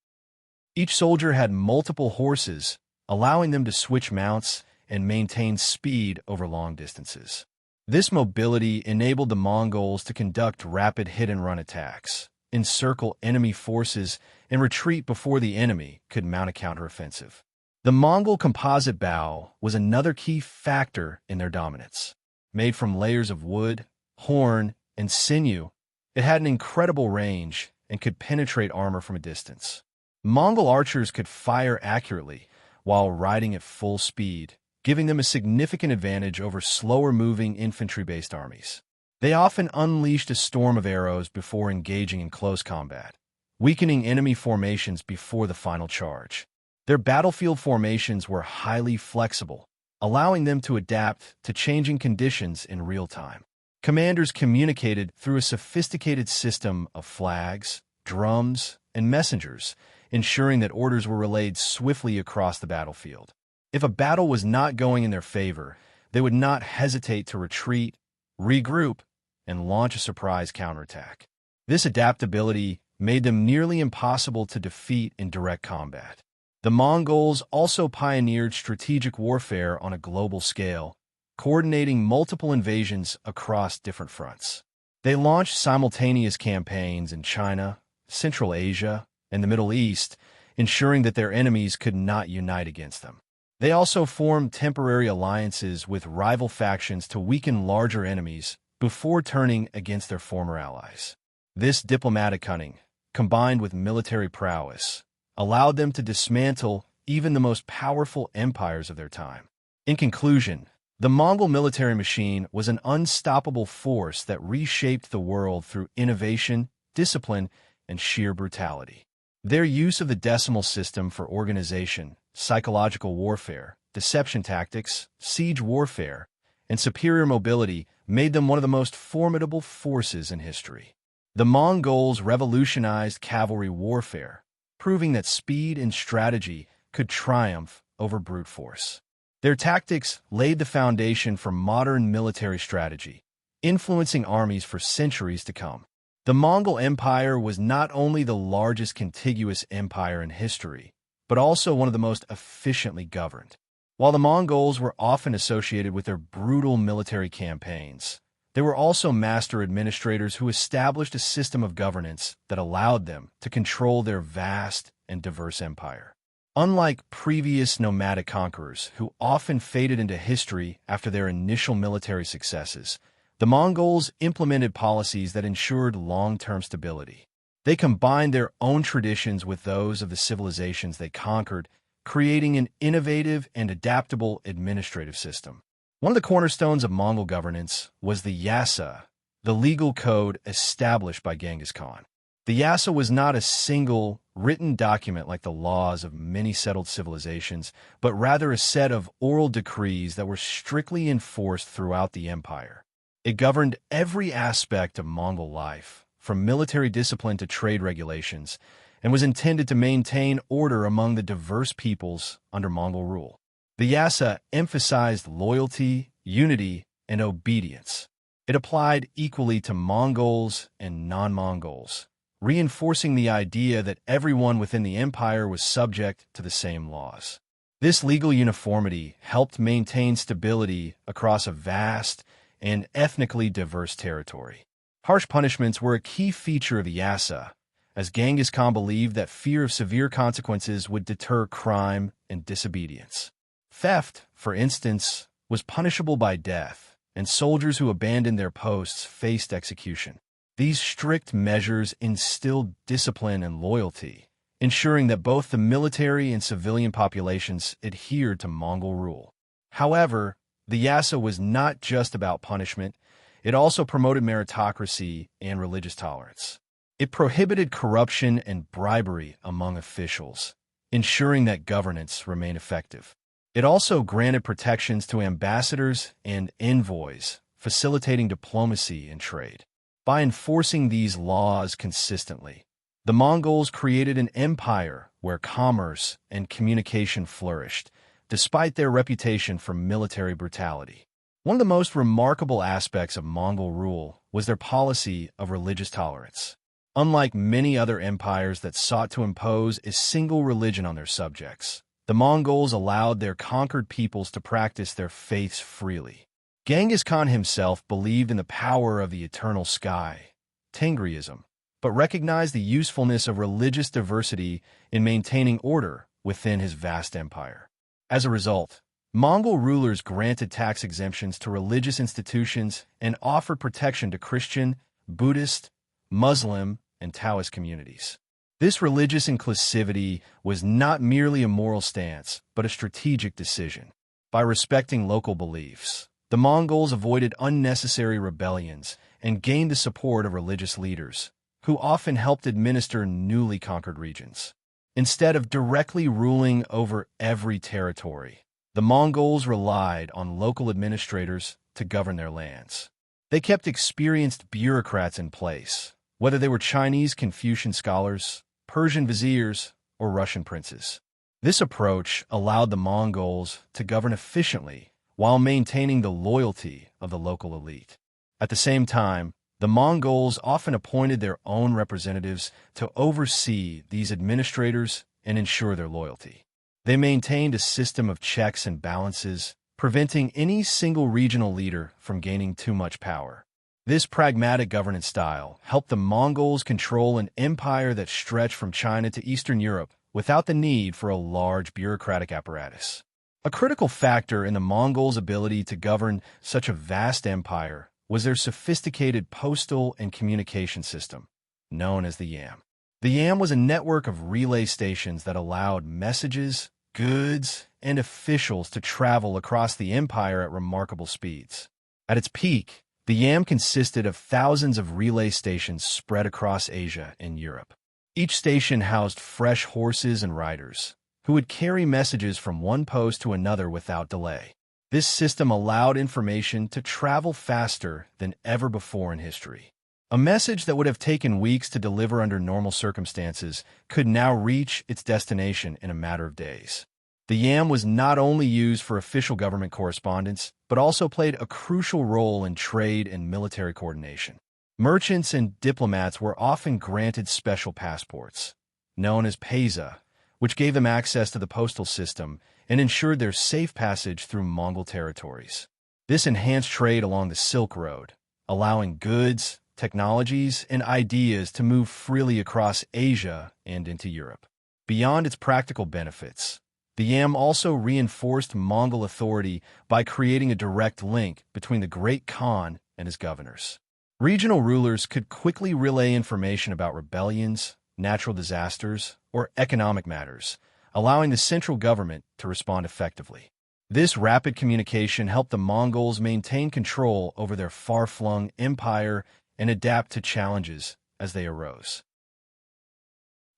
Each soldier had multiple horses, allowing them to switch mounts and maintain speed over long distances. This mobility enabled the Mongols to conduct rapid hit-and-run attacks, encircle enemy forces, and retreat before the enemy could mount a counteroffensive. The Mongol composite bow was another key factor in their dominance. Made from layers of wood, horn, and sinew, it had an incredible range and could penetrate armor from a distance. Mongol archers could fire accurately while riding at full speed, giving them a significant advantage over slower-moving infantry-based armies. They often unleashed a storm of arrows before engaging in close combat, weakening enemy formations before the final charge. Their battlefield formations were highly flexible, allowing them to adapt to changing conditions in real time. Commanders communicated through a sophisticated system of flags, drums, and messengers, ensuring that orders were relayed swiftly across the battlefield. If a battle was not going in their favor, they would not hesitate to retreat, regroup, and launch a surprise counterattack. This adaptability made them nearly impossible to defeat in direct combat. The Mongols also pioneered strategic warfare on a global scale, coordinating multiple invasions across different fronts. They launched simultaneous campaigns in China, Central Asia, and the Middle East, ensuring that their enemies could not unite against them. They also formed temporary alliances with rival factions to weaken larger enemies before turning against their former allies. This diplomatic cunning, combined with military prowess, allowed them to dismantle even the most powerful empires of their time. In conclusion, the Mongol military machine was an unstoppable force that reshaped the world through innovation, discipline, and sheer brutality. Their use of the decimal system for organization, psychological warfare, deception tactics, siege warfare, and superior mobility made them one of the most formidable forces in history. The Mongols revolutionized cavalry warfare, proving that speed and strategy could triumph over brute force. Their tactics laid the foundation for modern military strategy, influencing armies for centuries to come. The Mongol Empire was not only the largest contiguous empire in history, but also one of the most efficiently governed. While the Mongols were often associated with their brutal military campaigns, they were also master administrators who established a system of governance that allowed them to control their vast and diverse empire. Unlike previous nomadic conquerors who often faded into history after their initial military successes, the The Mongols implemented policies that ensured long-term stability. They combined their own traditions with those of the civilizations they conquered, creating an innovative and adaptable administrative system. One of the cornerstones of Mongol governance was the Yasa, the legal code established by Genghis Khan. The Yasa was not a single written document like the laws of many settled civilizations, but rather a set of oral decrees that were strictly enforced throughout the empire. It governed every aspect of Mongol life, from military discipline to trade regulations, and was intended to maintain order among the diverse peoples under Mongol rule. The Yasa emphasized loyalty, unity, and obedience. It applied equally to Mongols and non-Mongols, reinforcing the idea that everyone within the empire was subject to the same laws. This legal uniformity helped maintain stability across a vast and ethnically diverse territory. Harsh punishments were a key feature of the Yasa, as Genghis Khan believed that fear of severe consequences would deter crime and disobedience. Theft, for instance, was punishable by death, and soldiers who abandoned their posts faced execution. These strict measures instilled discipline and loyalty, ensuring that both the military and civilian populations adhered to Mongol rule. However, the Yasa was not just about punishment, it also promoted meritocracy and religious tolerance. It prohibited corruption and bribery among officials, ensuring that governance remained effective. It also granted protections to ambassadors and envoys, facilitating diplomacy and trade. By enforcing these laws consistently, the Mongols created an empire where commerce and communication flourished, despite their reputation for military brutality. One of the most remarkable aspects of Mongol rule was their policy of religious tolerance. Unlike many other empires that sought to impose a single religion on their subjects, the Mongols allowed their conquered peoples to practice their faiths freely. Genghis Khan himself believed in the power of the eternal sky, Tengriism, but recognized the usefulness of religious diversity in maintaining order within his vast empire. As a result, Mongol rulers granted tax exemptions to religious institutions and offered protection to Christian, Buddhist, Muslim, and Taoist communities. This religious inclusivity was not merely a moral stance, but a strategic decision. By respecting local beliefs, the Mongols avoided unnecessary rebellions and gained the support of religious leaders, who often helped administer newly conquered regions. Instead of directly ruling over every territory, the Mongols relied on local administrators to govern their lands. They kept experienced bureaucrats in place, whether they were Chinese Confucian scholars, Persian viziers, or Russian princes. This approach allowed the Mongols to govern efficiently while maintaining the loyalty of the local elite. At the same time, the Mongols often appointed their own representatives to oversee these administrators and ensure their loyalty. They maintained a system of checks and balances, preventing any single regional leader from gaining too much power. This pragmatic governance style helped the Mongols control an empire that stretched from China to Eastern Europe without the need for a large bureaucratic apparatus. A critical factor in the Mongols' ability to govern such a vast empire was their sophisticated postal and communication system, known as the Yam. The Yam was a network of relay stations that allowed messages, goods, and officials to travel across the empire at remarkable speeds. At its peak, the Yam consisted of thousands of relay stations spread across Asia and Europe. Each station housed fresh horses and riders, who would carry messages from one post to another without delay. This system allowed information to travel faster than ever before in history. A message that would have taken weeks to deliver under normal circumstances could now reach its destination in a matter of days. The Yam was not only used for official government correspondence, but also played a crucial role in trade and military coordination. Merchants and diplomats were often granted special passports, known as peza, which gave them access to the postal system and ensured their safe passage through Mongol territories. This enhanced trade along the Silk Road, allowing goods, technologies, and ideas to move freely across Asia and into Europe. Beyond its practical benefits, the Yam also reinforced Mongol authority by creating a direct link between the Great Khan and and his governors. Regional rulers could quickly relay information about rebellions, natural disasters, or economic matters, allowing the central government to respond effectively. This rapid communication helped the Mongols maintain control over their far-flung empire and adapt to challenges as they arose.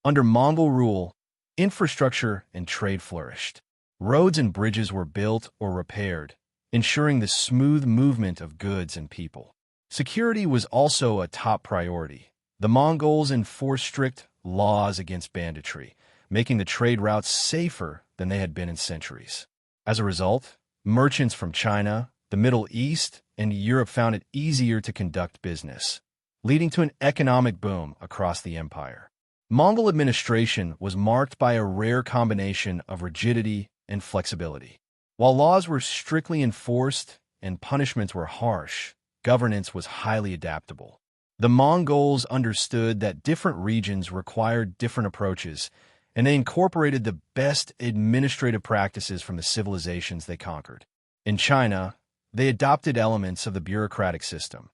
Under Mongol rule, infrastructure and trade flourished. Roads and bridges were built or repaired, ensuring the smooth movement of goods and people. Security was also a top priority. The Mongols enforced strict laws against banditry, making the trade routes safer than they had been in centuries. As a result, merchants from China, the Middle East, and Europe found it easier to conduct business, leading to an economic boom across the empire. Mongol administration was marked by a rare combination of rigidity and flexibility. While laws were strictly enforced and punishments were harsh, governance was highly adaptable. The Mongols understood that different regions required different approaches, and they incorporated the best administrative practices from the civilizations they conquered. In China, they adopted elements of the bureaucratic system.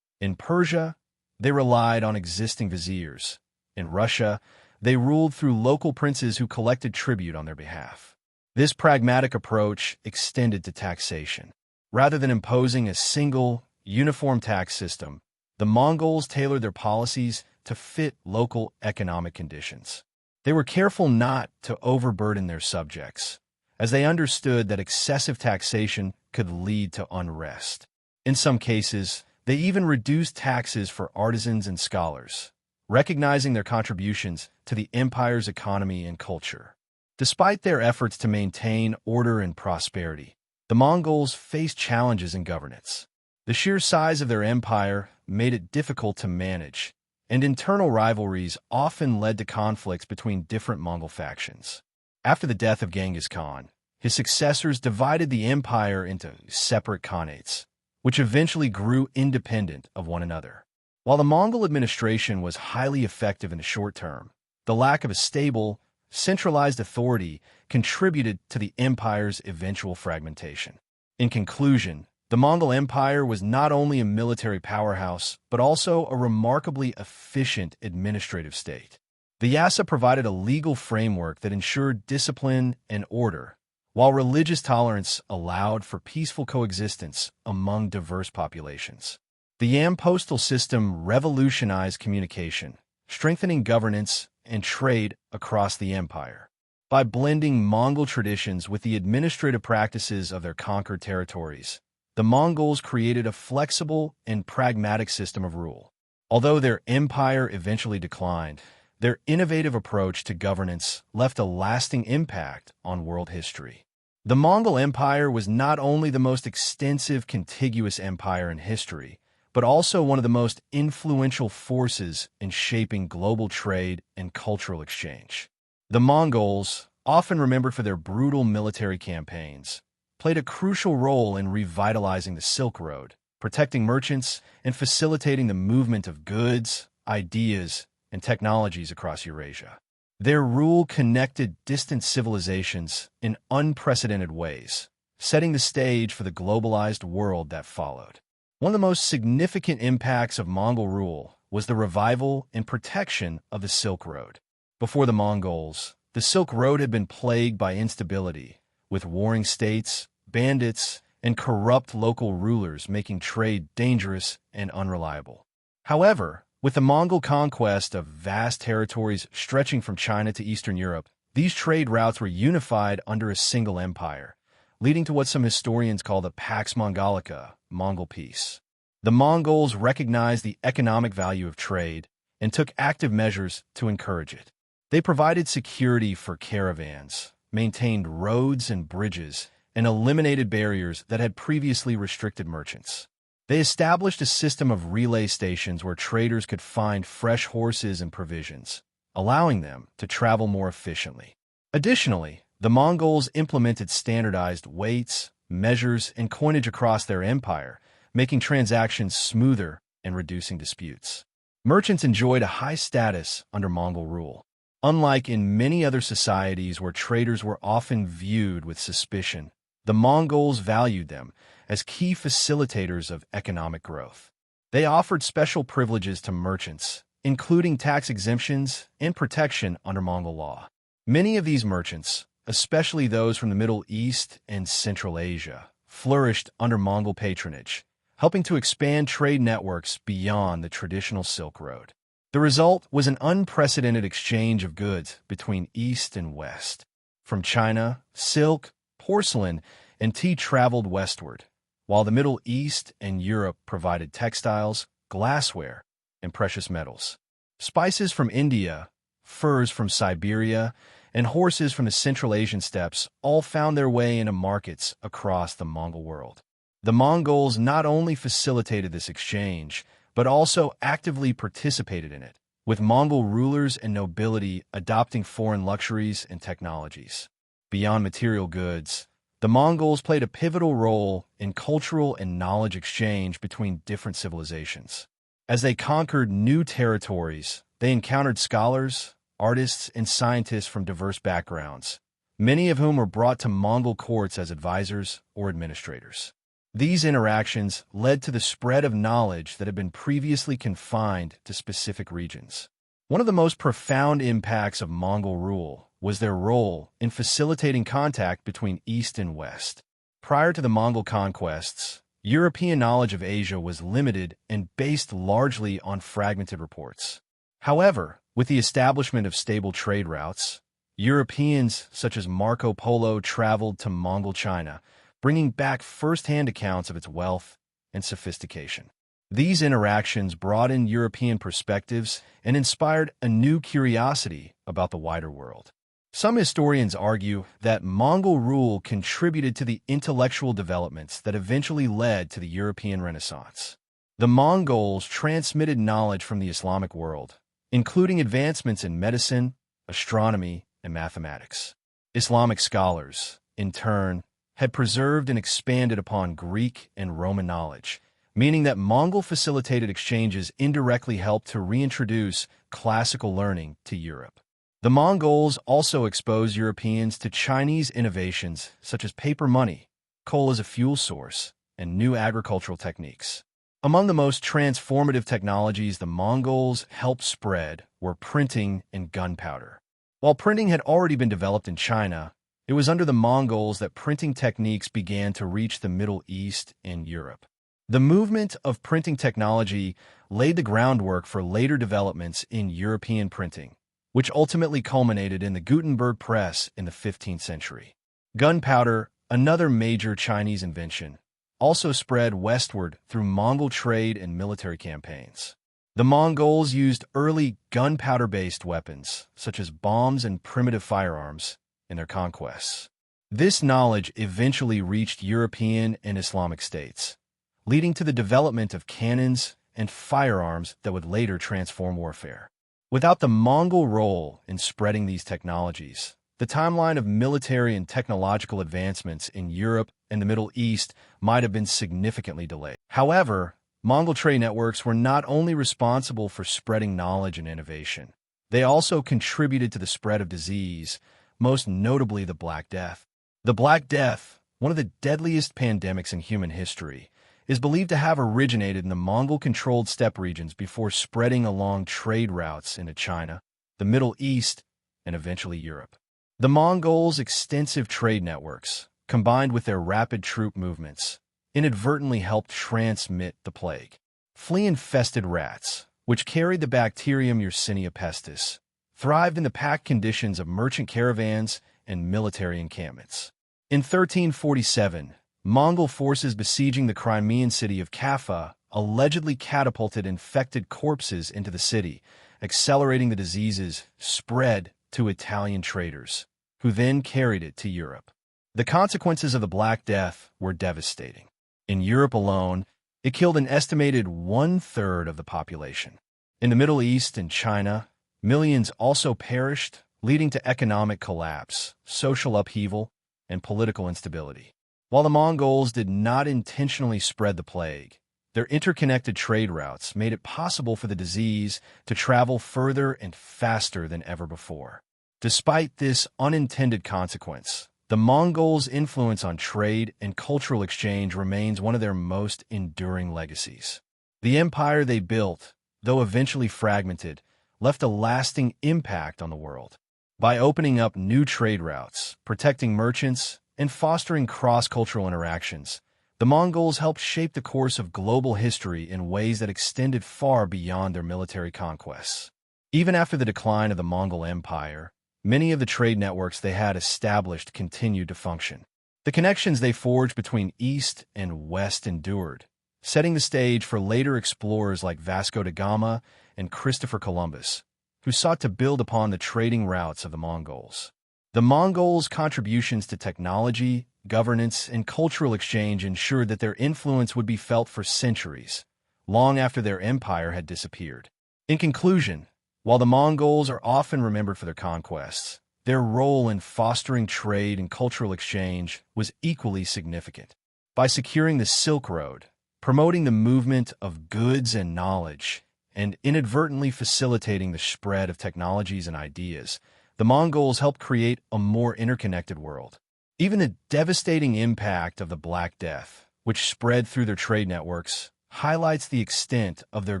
In Persia, they relied on existing viziers. In Russia, they ruled through local princes who collected tribute on their behalf. This pragmatic approach extended to taxation. Rather than imposing a single, uniform tax system, the Mongols tailored their policies to fit local economic conditions. They were careful not to overburden their subjects, as they understood that excessive taxation could lead to unrest. In some cases, they even reduced taxes for artisans and scholars, recognizing their contributions to the empire's economy and culture. Despite their efforts to maintain order and prosperity, the Mongols faced challenges in governance. The sheer size of their empire made it difficult to manage, and internal rivalries often led to conflicts between different Mongol factions. After the death of Genghis Khan, his successors divided the empire into separate khanates, which eventually grew independent of one another. While the Mongol administration was highly effective in the short term, the lack of a stable, centralized authority contributed to the empire's eventual fragmentation. In conclusion, the Mongol Empire was not only a military powerhouse, but also a remarkably efficient administrative state. The Yasa provided a legal framework that ensured discipline and order, while religious tolerance allowed for peaceful coexistence among diverse populations. The Yam postal system revolutionized communication, strengthening governance and trade across the empire. By blending Mongol traditions with the administrative practices of their conquered territories, the Mongols created a flexible and pragmatic system of rule. Although their empire eventually declined, their innovative approach to governance left a lasting impact on world history. The Mongol Empire was not only the most extensive contiguous empire in history, but also one of the most influential forces in shaping global trade and cultural exchange. The Mongols, often remembered for their brutal military campaigns, played a crucial role in revitalizing the Silk Road, protecting merchants and facilitating the movement of goods, ideas, and technologies across Eurasia. Their rule connected distant civilizations in unprecedented ways, setting the stage for the globalized world that followed. One of the most significant impacts of Mongol rule was the revival and protection of the Silk Road. Before the Mongols, the Silk Road had been plagued by instability, with warring states, bandits, and corrupt local rulers making trade dangerous and unreliable. However, with the Mongol conquest of vast territories stretching from China to Eastern Europe, these trade routes were unified under a single empire, leading to what some historians call the Pax Mongolica, Mongol peace. The Mongols recognized the economic value of trade and took active measures to encourage it. They provided security for caravans, maintained roads and bridges, and eliminated barriers that had previously restricted merchants. They established a system of relay stations where traders could find fresh horses and provisions, allowing them to travel more efficiently. Additionally, the Mongols implemented standardized weights, measures, and coinage across their empire, making transactions smoother and reducing disputes. Merchants enjoyed a high status under Mongol rule. Unlike in many other societies where traders were often viewed with suspicion, the Mongols valued them as key facilitators of economic growth. They offered special privileges to merchants, including tax exemptions and protection under Mongol law. Many of these merchants, especially those from the Middle East and Central Asia, flourished under Mongol patronage, helping to expand trade networks beyond the traditional Silk Road. The result was an unprecedented exchange of goods between East and West. From China, silk, porcelain, and tea traveled westward, while the Middle East and Europe provided textiles, glassware, and precious metals. Spices from India, furs from Siberia, and horses from the Central Asian steppes all found their way into markets across the Mongol world. The Mongols not only facilitated this exchange, but also actively participated in it, with Mongol rulers and nobility adopting foreign luxuries and technologies. Beyond material goods, the Mongols played a pivotal role in cultural and knowledge exchange between different civilizations. As they conquered new territories, they encountered scholars, artists, and scientists from diverse backgrounds, many of whom were brought to Mongol courts as advisors or administrators. These interactions led to the spread of knowledge that had been previously confined to specific regions. One of the most profound impacts of Mongol rule was their role in facilitating contact between East and West. Prior to the Mongol conquests, European knowledge of Asia was limited and based largely on fragmented reports. However, with the establishment of stable trade routes, Europeans such as Marco Polo traveled to Mongol China, bringing back first-hand accounts of its wealth and sophistication. These interactions broadened European perspectives and inspired a new curiosity about the wider world. Some historians argue that Mongol rule contributed to the intellectual developments that eventually led to the European Renaissance. The Mongols transmitted knowledge from the Islamic world, including advancements in medicine, astronomy, and mathematics. Islamic scholars, in turn, had preserved and expanded upon Greek and Roman knowledge, meaning that Mongol-facilitated exchanges indirectly helped to reintroduce classical learning to Europe. The Mongols also exposed Europeans to Chinese innovations such as paper money, coal as a fuel source, and new agricultural techniques. Among the most transformative technologies the Mongols helped spread were printing and gunpowder. While printing had already been developed in China, it was under the Mongols that printing techniques began to reach the Middle East and Europe. The movement of printing technology laid the groundwork for later developments in European printing, which ultimately culminated in the Gutenberg press in the 15th century. Gunpowder, another major Chinese invention, also spread westward through Mongol trade and military campaigns. The Mongols used early gunpowder-based weapons, such as bombs and primitive firearms, in their conquests. This knowledge eventually reached European and Islamic states, leading to the development of cannons and firearms that would later transform warfare. Without the Mongol role in spreading these technologies, the timeline of military and technological advancements in Europe and the Middle East might have been significantly delayed. However, Mongol trade networks were not only responsible for spreading knowledge and innovation, they also contributed to the spread of disease, most notably the Black Death. The Black Death, one of the deadliest pandemics in human history, is believed to have originated in the Mongol-controlled steppe regions before spreading along trade routes into China, the Middle East, and eventually Europe. The Mongols' extensive trade networks, combined with their rapid troop movements, inadvertently helped transmit the plague. Flea-infested rats, which carried the bacterium Yersinia pestis, thrived in the packed conditions of merchant caravans and military encampments. In 1347, Mongol forces besieging the Crimean city of Kaffa allegedly catapulted infected corpses into the city, accelerating the disease's spread to Italian traders, who then carried it to Europe. The consequences of the Black Death were devastating. In Europe alone, it killed an estimated one-third of the population. In the Middle East and China, millions also perished, leading to economic collapse, social upheaval, and political instability. While the Mongols did not intentionally spread the plague, their interconnected trade routes made it possible for the disease to travel further and faster than ever before. Despite this unintended consequence, the Mongols' influence on trade and cultural exchange remains one of their most enduring legacies. The empire they built, though eventually fragmented, left a lasting impact on the world. By opening up new trade routes, protecting merchants, and fostering cross-cultural interactions, the Mongols helped shape the course of global history in ways that extended far beyond their military conquests. Even after the decline of the Mongol Empire, many of the trade networks they had established continued to function. The connections they forged between East and West endured, setting the stage for later explorers like Vasco da Gama and Christopher Columbus, who sought to build upon the trading routes of the Mongols. The Mongols' contributions to technology, governance, and cultural exchange ensured that their influence would be felt for centuries, long after their empire had disappeared. In conclusion, while the Mongols are often remembered for their conquests, their role in fostering trade and cultural exchange was equally significant. By securing the Silk Road, promoting the movement of goods and knowledge, and inadvertently facilitating the spread of technologies and ideas, the Mongols helped create a more interconnected world. Even the devastating impact of the Black Death, which spread through their trade networks, highlights the extent of their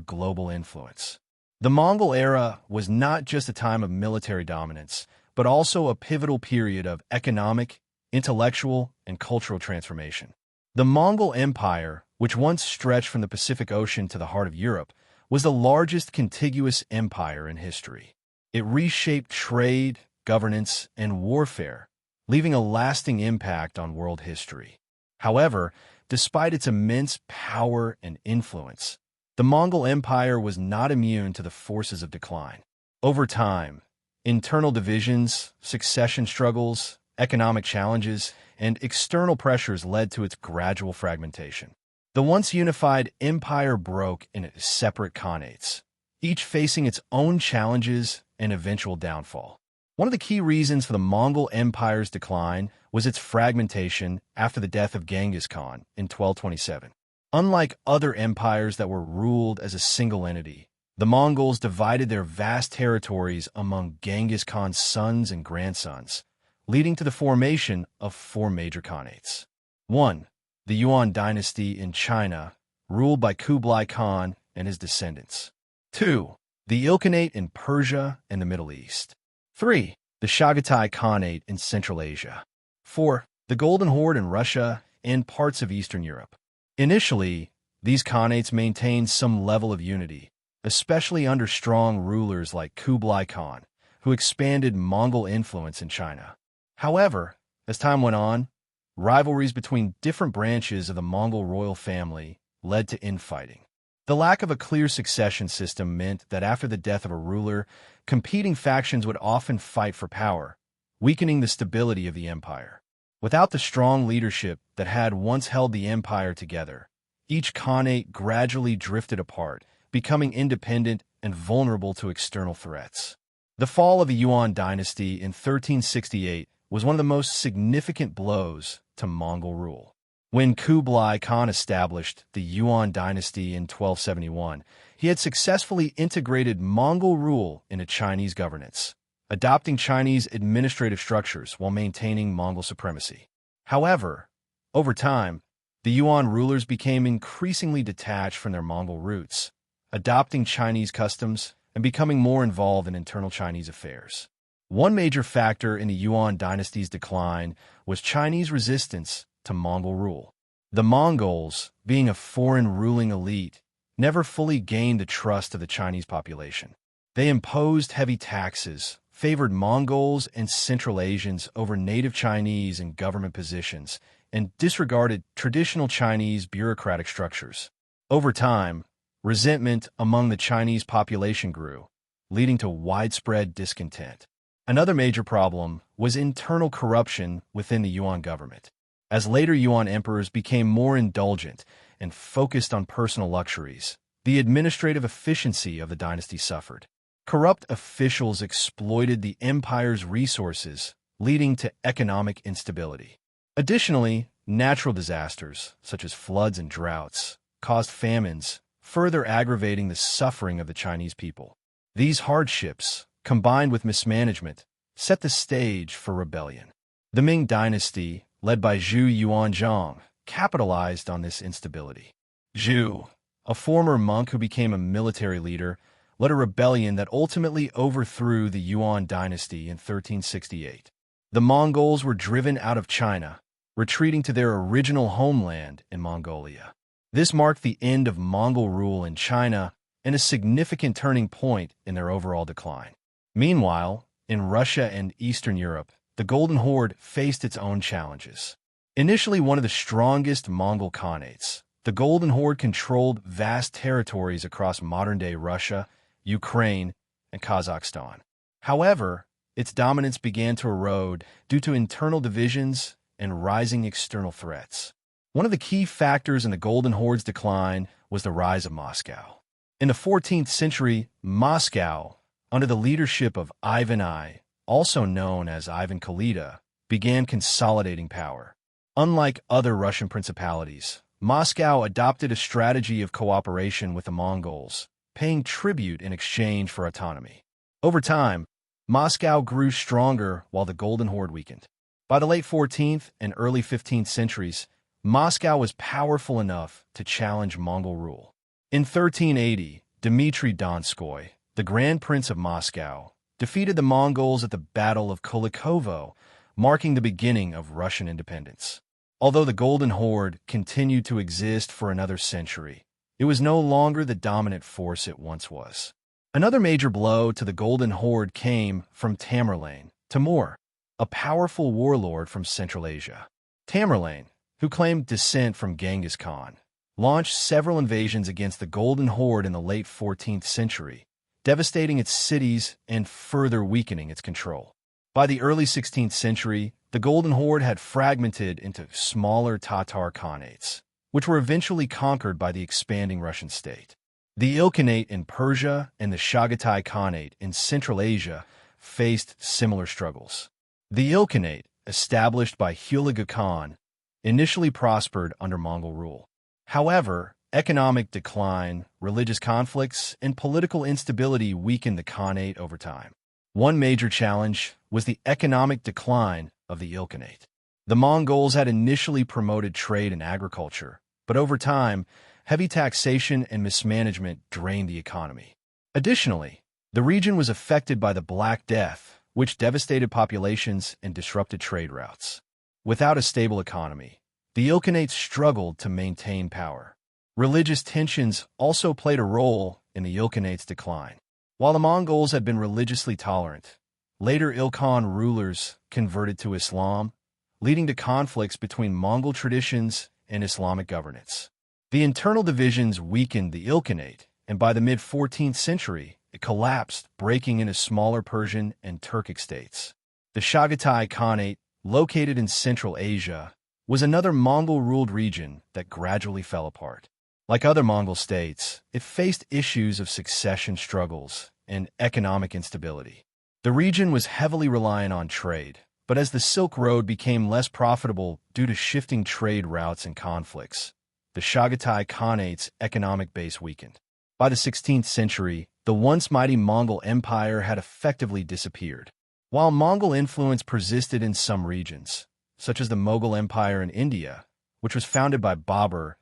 global influence. The Mongol era was not just a time of military dominance, but also a pivotal period of economic, intellectual, and cultural transformation. The Mongol Empire, which once stretched from the Pacific Ocean to the heart of Europe, was the largest contiguous empire in history. It reshaped trade, governance, and warfare, leaving a lasting impact on world history. However, despite its immense power and influence, the Mongol Empire was not immune to the forces of decline. Over time, internal divisions, succession struggles, economic challenges, and external pressures led to its gradual fragmentation. The once unified empire broke into separate khanates, each facing its own challenges and eventual downfall. One of the key reasons for the Mongol Empire's decline was its fragmentation after the death of Genghis Khan in 1227. Unlike other empires that were ruled as a single entity, the Mongols divided their vast territories among Genghis Khan's sons and grandsons, leading to the formation of four major khanates. 1. The Yuan dynasty in China, ruled by Kublai Khan and his descendants. 2. The Ilkhanate in Persia and the Middle East. 3. The Chagatai Khanate in Central Asia. 4. The Golden Horde in Russia and parts of Eastern Europe. Initially, these khanates maintained some level of unity, especially under strong rulers like Kublai Khan, who expanded Mongol influence in China. However, as time went on, rivalries between different branches of the Mongol royal family led to infighting. The lack of a clear succession system meant that after the death of a ruler, competing factions would often fight for power, weakening the stability of the empire. Without the strong leadership that had once held the empire together, each khanate gradually drifted apart, becoming independent and vulnerable to external threats. The fall of the Yuan dynasty in 1368 was one of the most significant blows to Mongol rule. When Kublai Khan established the Yuan dynasty in 1271, he had successfully integrated Mongol rule into Chinese governance, adopting Chinese administrative structures while maintaining Mongol supremacy. However, over time, the Yuan rulers became increasingly detached from their Mongol roots, adopting Chinese customs and becoming more involved in internal Chinese affairs. One major factor in the Yuan dynasty's decline was Chinese resistance to Mongol rule. The Mongols, being a foreign ruling elite, never fully gained the trust of the Chinese population. They imposed heavy taxes, favored Mongols and Central Asians over native Chinese in government positions, and disregarded traditional Chinese bureaucratic structures. Over time, resentment among the Chinese population grew, leading to widespread discontent. Another major problem was internal corruption within the Yuan government. As later Yuan emperors became more indulgent and focused on personal luxuries, the administrative efficiency of the dynasty suffered. Corrupt officials exploited the empire's resources, leading to economic instability. Additionally, natural disasters, such as floods and droughts, caused famines, further aggravating the suffering of the Chinese people. These hardships, combined with mismanagement, set the stage for rebellion. The Ming dynasty, led by Zhu Yuanzhang, capitalized on this instability. Zhu, a former monk who became a military leader, led a rebellion that ultimately overthrew the Yuan dynasty in 1368. The Mongols were driven out of China, retreating to their original homeland in Mongolia. This marked the end of Mongol rule in China and a significant turning point in their overall decline. Meanwhile, in Russia and Eastern Europe, the Golden Horde faced its own challenges. Initially one of the strongest Mongol Khanates, the Golden Horde controlled vast territories across modern-day Russia, Ukraine, and Kazakhstan. However, its dominance began to erode due to internal divisions and rising external threats. One of the key factors in the Golden Horde's decline was the rise of Moscow. In the 14th century, Moscow, under the leadership of Ivan I, also known as Ivan Khalida, began consolidating power. Unlike other Russian principalities, Moscow adopted a strategy of cooperation with the Mongols, paying tribute in exchange for autonomy. Over time, Moscow grew stronger while the Golden Horde weakened. By the late 14th and early 15th centuries, Moscow was powerful enough to challenge Mongol rule. In 1380, Dmitry Donskoy, the Grand Prince of Moscow, defeated the Mongols at the Battle of Kulikovo, marking the beginning of Russian independence. Although the Golden Horde continued to exist for another century, it was no longer the dominant force it once was. Another major blow to the Golden Horde came from Tamerlane, Timur, a powerful warlord from Central Asia. Tamerlane, who claimed descent from Genghis Khan, launched several invasions against the Golden Horde in the late 14th century, devastating its cities and further weakening its control. By the early 16th century, the Golden Horde had fragmented into smaller Tatar Khanates, which were eventually conquered by the expanding Russian state. The Ilkhanate in Persia and the Chagatai Khanate in Central Asia faced similar struggles. The Ilkhanate, established by Hulagu Khan, initially prospered under Mongol rule. However, economic decline, religious conflicts, and political instability weakened the Khanate over time. One major challenge was the economic decline of the Ilkhanate. The Mongols had initially promoted trade and agriculture, but over time, heavy taxation and mismanagement drained the economy. Additionally, the region was affected by the Black Death, which devastated populations and disrupted trade routes. Without a stable economy, the Ilkhanates struggled to maintain power. Religious tensions also played a role in the Ilkhanates' decline. While the Mongols had been religiously tolerant, later Ilkhan rulers converted to Islam, leading to conflicts between Mongol traditions and Islamic governance. The internal divisions weakened the Ilkhanate, and by the mid-14th century, it collapsed, breaking into smaller Persian and Turkic states. The Chagatai Khanate, located in Central Asia, was another Mongol-ruled region that gradually fell apart. Like other Mongol states, it faced issues of succession struggles and economic instability. The region was heavily reliant on trade, but as the Silk Road became less profitable due to shifting trade routes and conflicts, the Chagatai Khanate's economic base weakened. By the 16th century, the once mighty Mongol Empire had effectively disappeared. While Mongol influence persisted in some regions, such as the Mongol Empire in India, which was founded by Babur,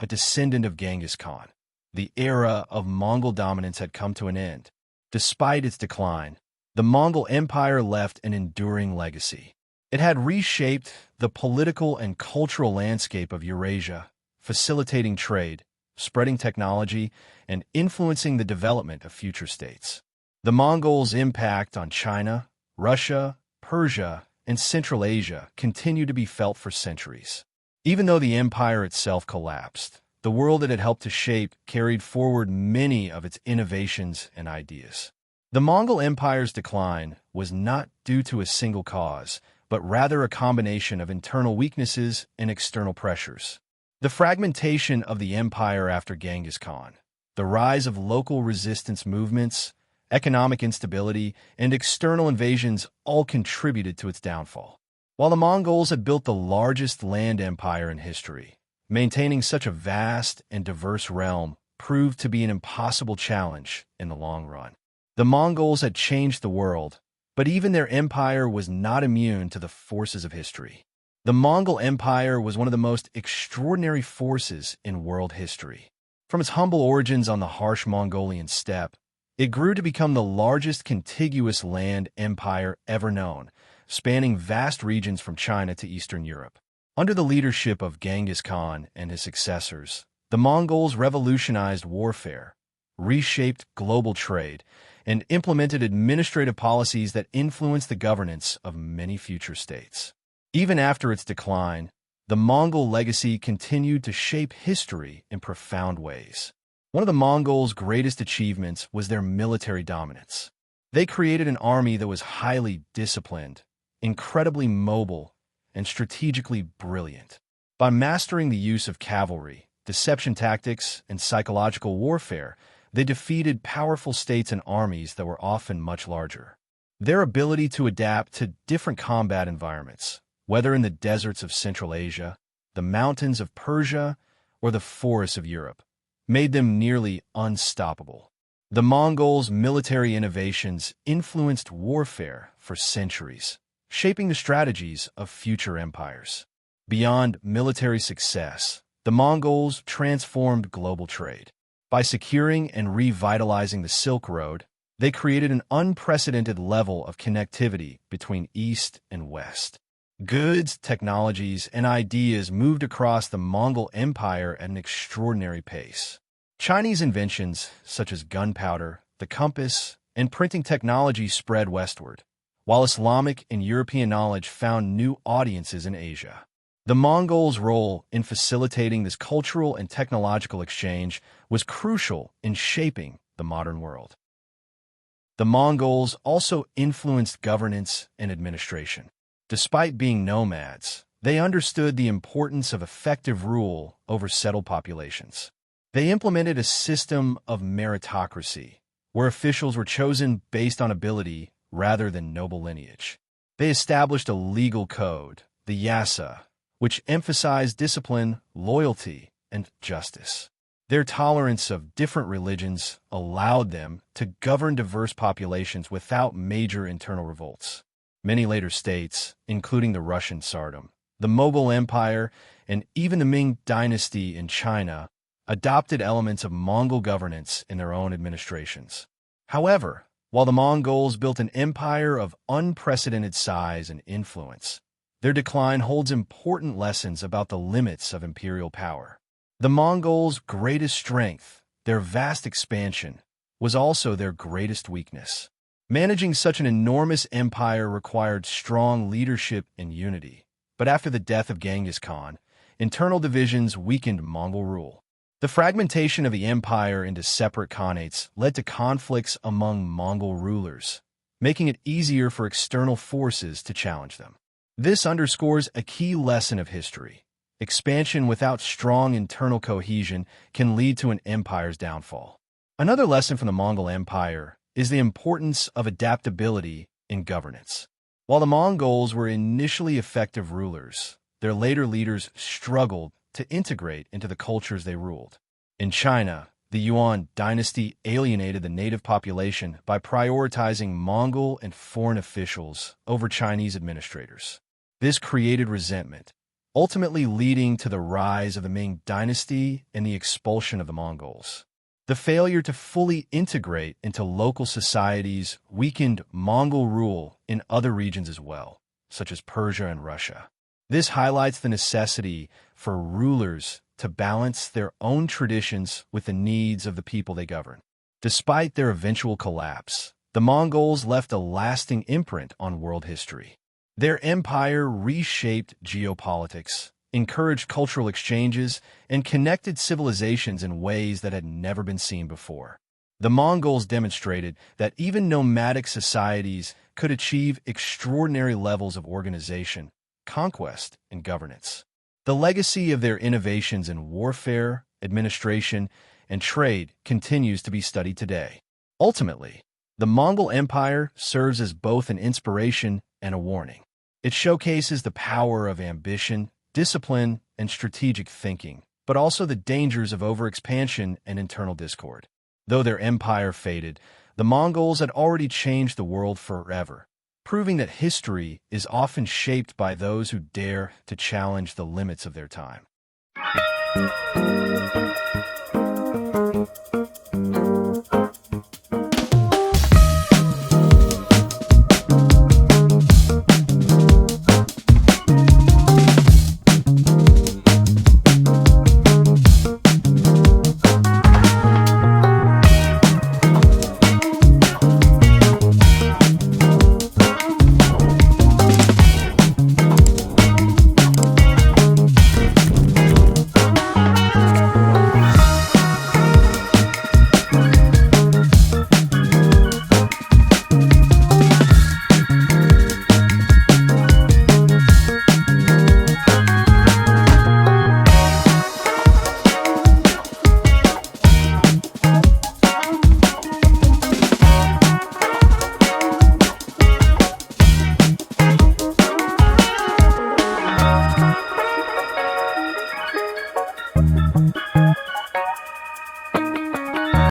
a descendant of Genghis Khan, the era of Mongol dominance had come to an end. Despite its decline, the Mongol Empire left an enduring legacy. It had reshaped the political and cultural landscape of Eurasia, facilitating trade, spreading technology, and influencing the development of future states. The Mongols' impact on China, Russia, Persia, and Central Asia continued to be felt for centuries. Even though the empire itself collapsed, the world it had helped to shape carried forward many of its innovations and ideas. The Mongol Empire's decline was not due to a single cause, but rather a combination of internal weaknesses and external pressures. The fragmentation of the empire after Genghis Khan, the rise of local resistance movements, economic instability, and external invasions all contributed to its downfall. While the Mongols had built the largest land empire in history, maintaining such a vast and diverse realm proved to be an impossible challenge in the long run. The Mongols had changed the world, but even their empire was not immune to the forces of history. The Mongol Empire was one of the most extraordinary forces in world history. From its humble origins on the harsh Mongolian steppe, it grew to become the largest contiguous land empire ever known, spanning vast regions from China to Eastern Europe. Under the leadership of Genghis Khan and his successors, the Mongols revolutionized warfare, reshaped global trade, and implemented administrative policies that influenced the governance of many future states. Even after its decline, the Mongol legacy continued to shape history in profound ways. One of the Mongols' greatest achievements was their military dominance. They created an army that was highly disciplined, incredibly mobile, and strategically brilliant. By mastering the use of cavalry, deception tactics, and psychological warfare, they defeated powerful states and armies that were often much larger. Their ability to adapt to different combat environments, whether in the deserts of Central Asia, the mountains of Persia, or the forests of Europe, made them nearly unstoppable. The Mongols' military innovations influenced warfare for centuries, shaping the strategies of future empires. Beyond military success, the Mongols transformed global trade. By securing and revitalizing the Silk Road, they created an unprecedented level of connectivity between East and West. Goods, technologies, and ideas moved across the Mongol Empire at an extraordinary pace. Chinese inventions, such as gunpowder, the compass, and printing technology spread westward, while Islamic and European knowledge found new audiences in Asia. The Mongols' role in facilitating this cultural and technological exchange was crucial in shaping the modern world. The Mongols also influenced governance and administration. Despite being nomads, they understood the importance of effective rule over settled populations. They implemented a system of meritocracy, where officials were chosen based on ability rather than noble lineage. They established a legal code, the Yasa, which emphasized discipline, loyalty, and justice. Their tolerance of different religions allowed them to govern diverse populations without major internal revolts. Many later states, including the Russian Tsardom, the Mongol Empire, and even the Ming dynasty in China, adopted elements of Mongol governance in their own administrations. However, while the Mongols built an empire of unprecedented size and influence, their decline holds important lessons about the limits of imperial power. The Mongols' greatest strength, their vast expansion, was also their greatest weakness. Managing such an enormous empire required strong leadership and unity. But after the death of Genghis Khan, internal divisions weakened Mongol rule. The fragmentation of the empire into separate khanates led to conflicts among Mongol rulers, making it easier for external forces to challenge them. This underscores a key lesson of history. Expansion without strong internal cohesion can lead to an empire's downfall. Another lesson from the Mongol Empire is the importance of adaptability in governance. While the Mongols were initially effective rulers, their later leaders struggled to integrate into the cultures they ruled. In China, the Yuan dynasty alienated the native population by prioritizing Mongol and foreign officials over Chinese administrators. This created resentment, ultimately leading to the rise of the Ming dynasty and the expulsion of the Mongols. The failure to fully integrate into local societies weakened Mongol rule in other regions as well, such as Persia and Russia. This highlights the necessity for rulers to balance their own traditions with the needs of the people they govern. Despite their eventual collapse, the Mongols left a lasting imprint on world history. Their empire reshaped geopolitics, encouraged cultural exchanges, and connected civilizations in ways that had never been seen before. The Mongols demonstrated that even nomadic societies could achieve extraordinary levels of organization, conquest, and governance. The legacy of their innovations in warfare, administration, and trade continues to be studied today. Ultimately, the Mongol Empire serves as both an inspiration and a warning. It showcases the power of ambition, discipline, and strategic thinking, but also the dangers of overexpansion and internal discord. Though their empire faded, the Mongols had already changed the world forever, proving that history is often shaped by those who dare to challenge the limits of their time.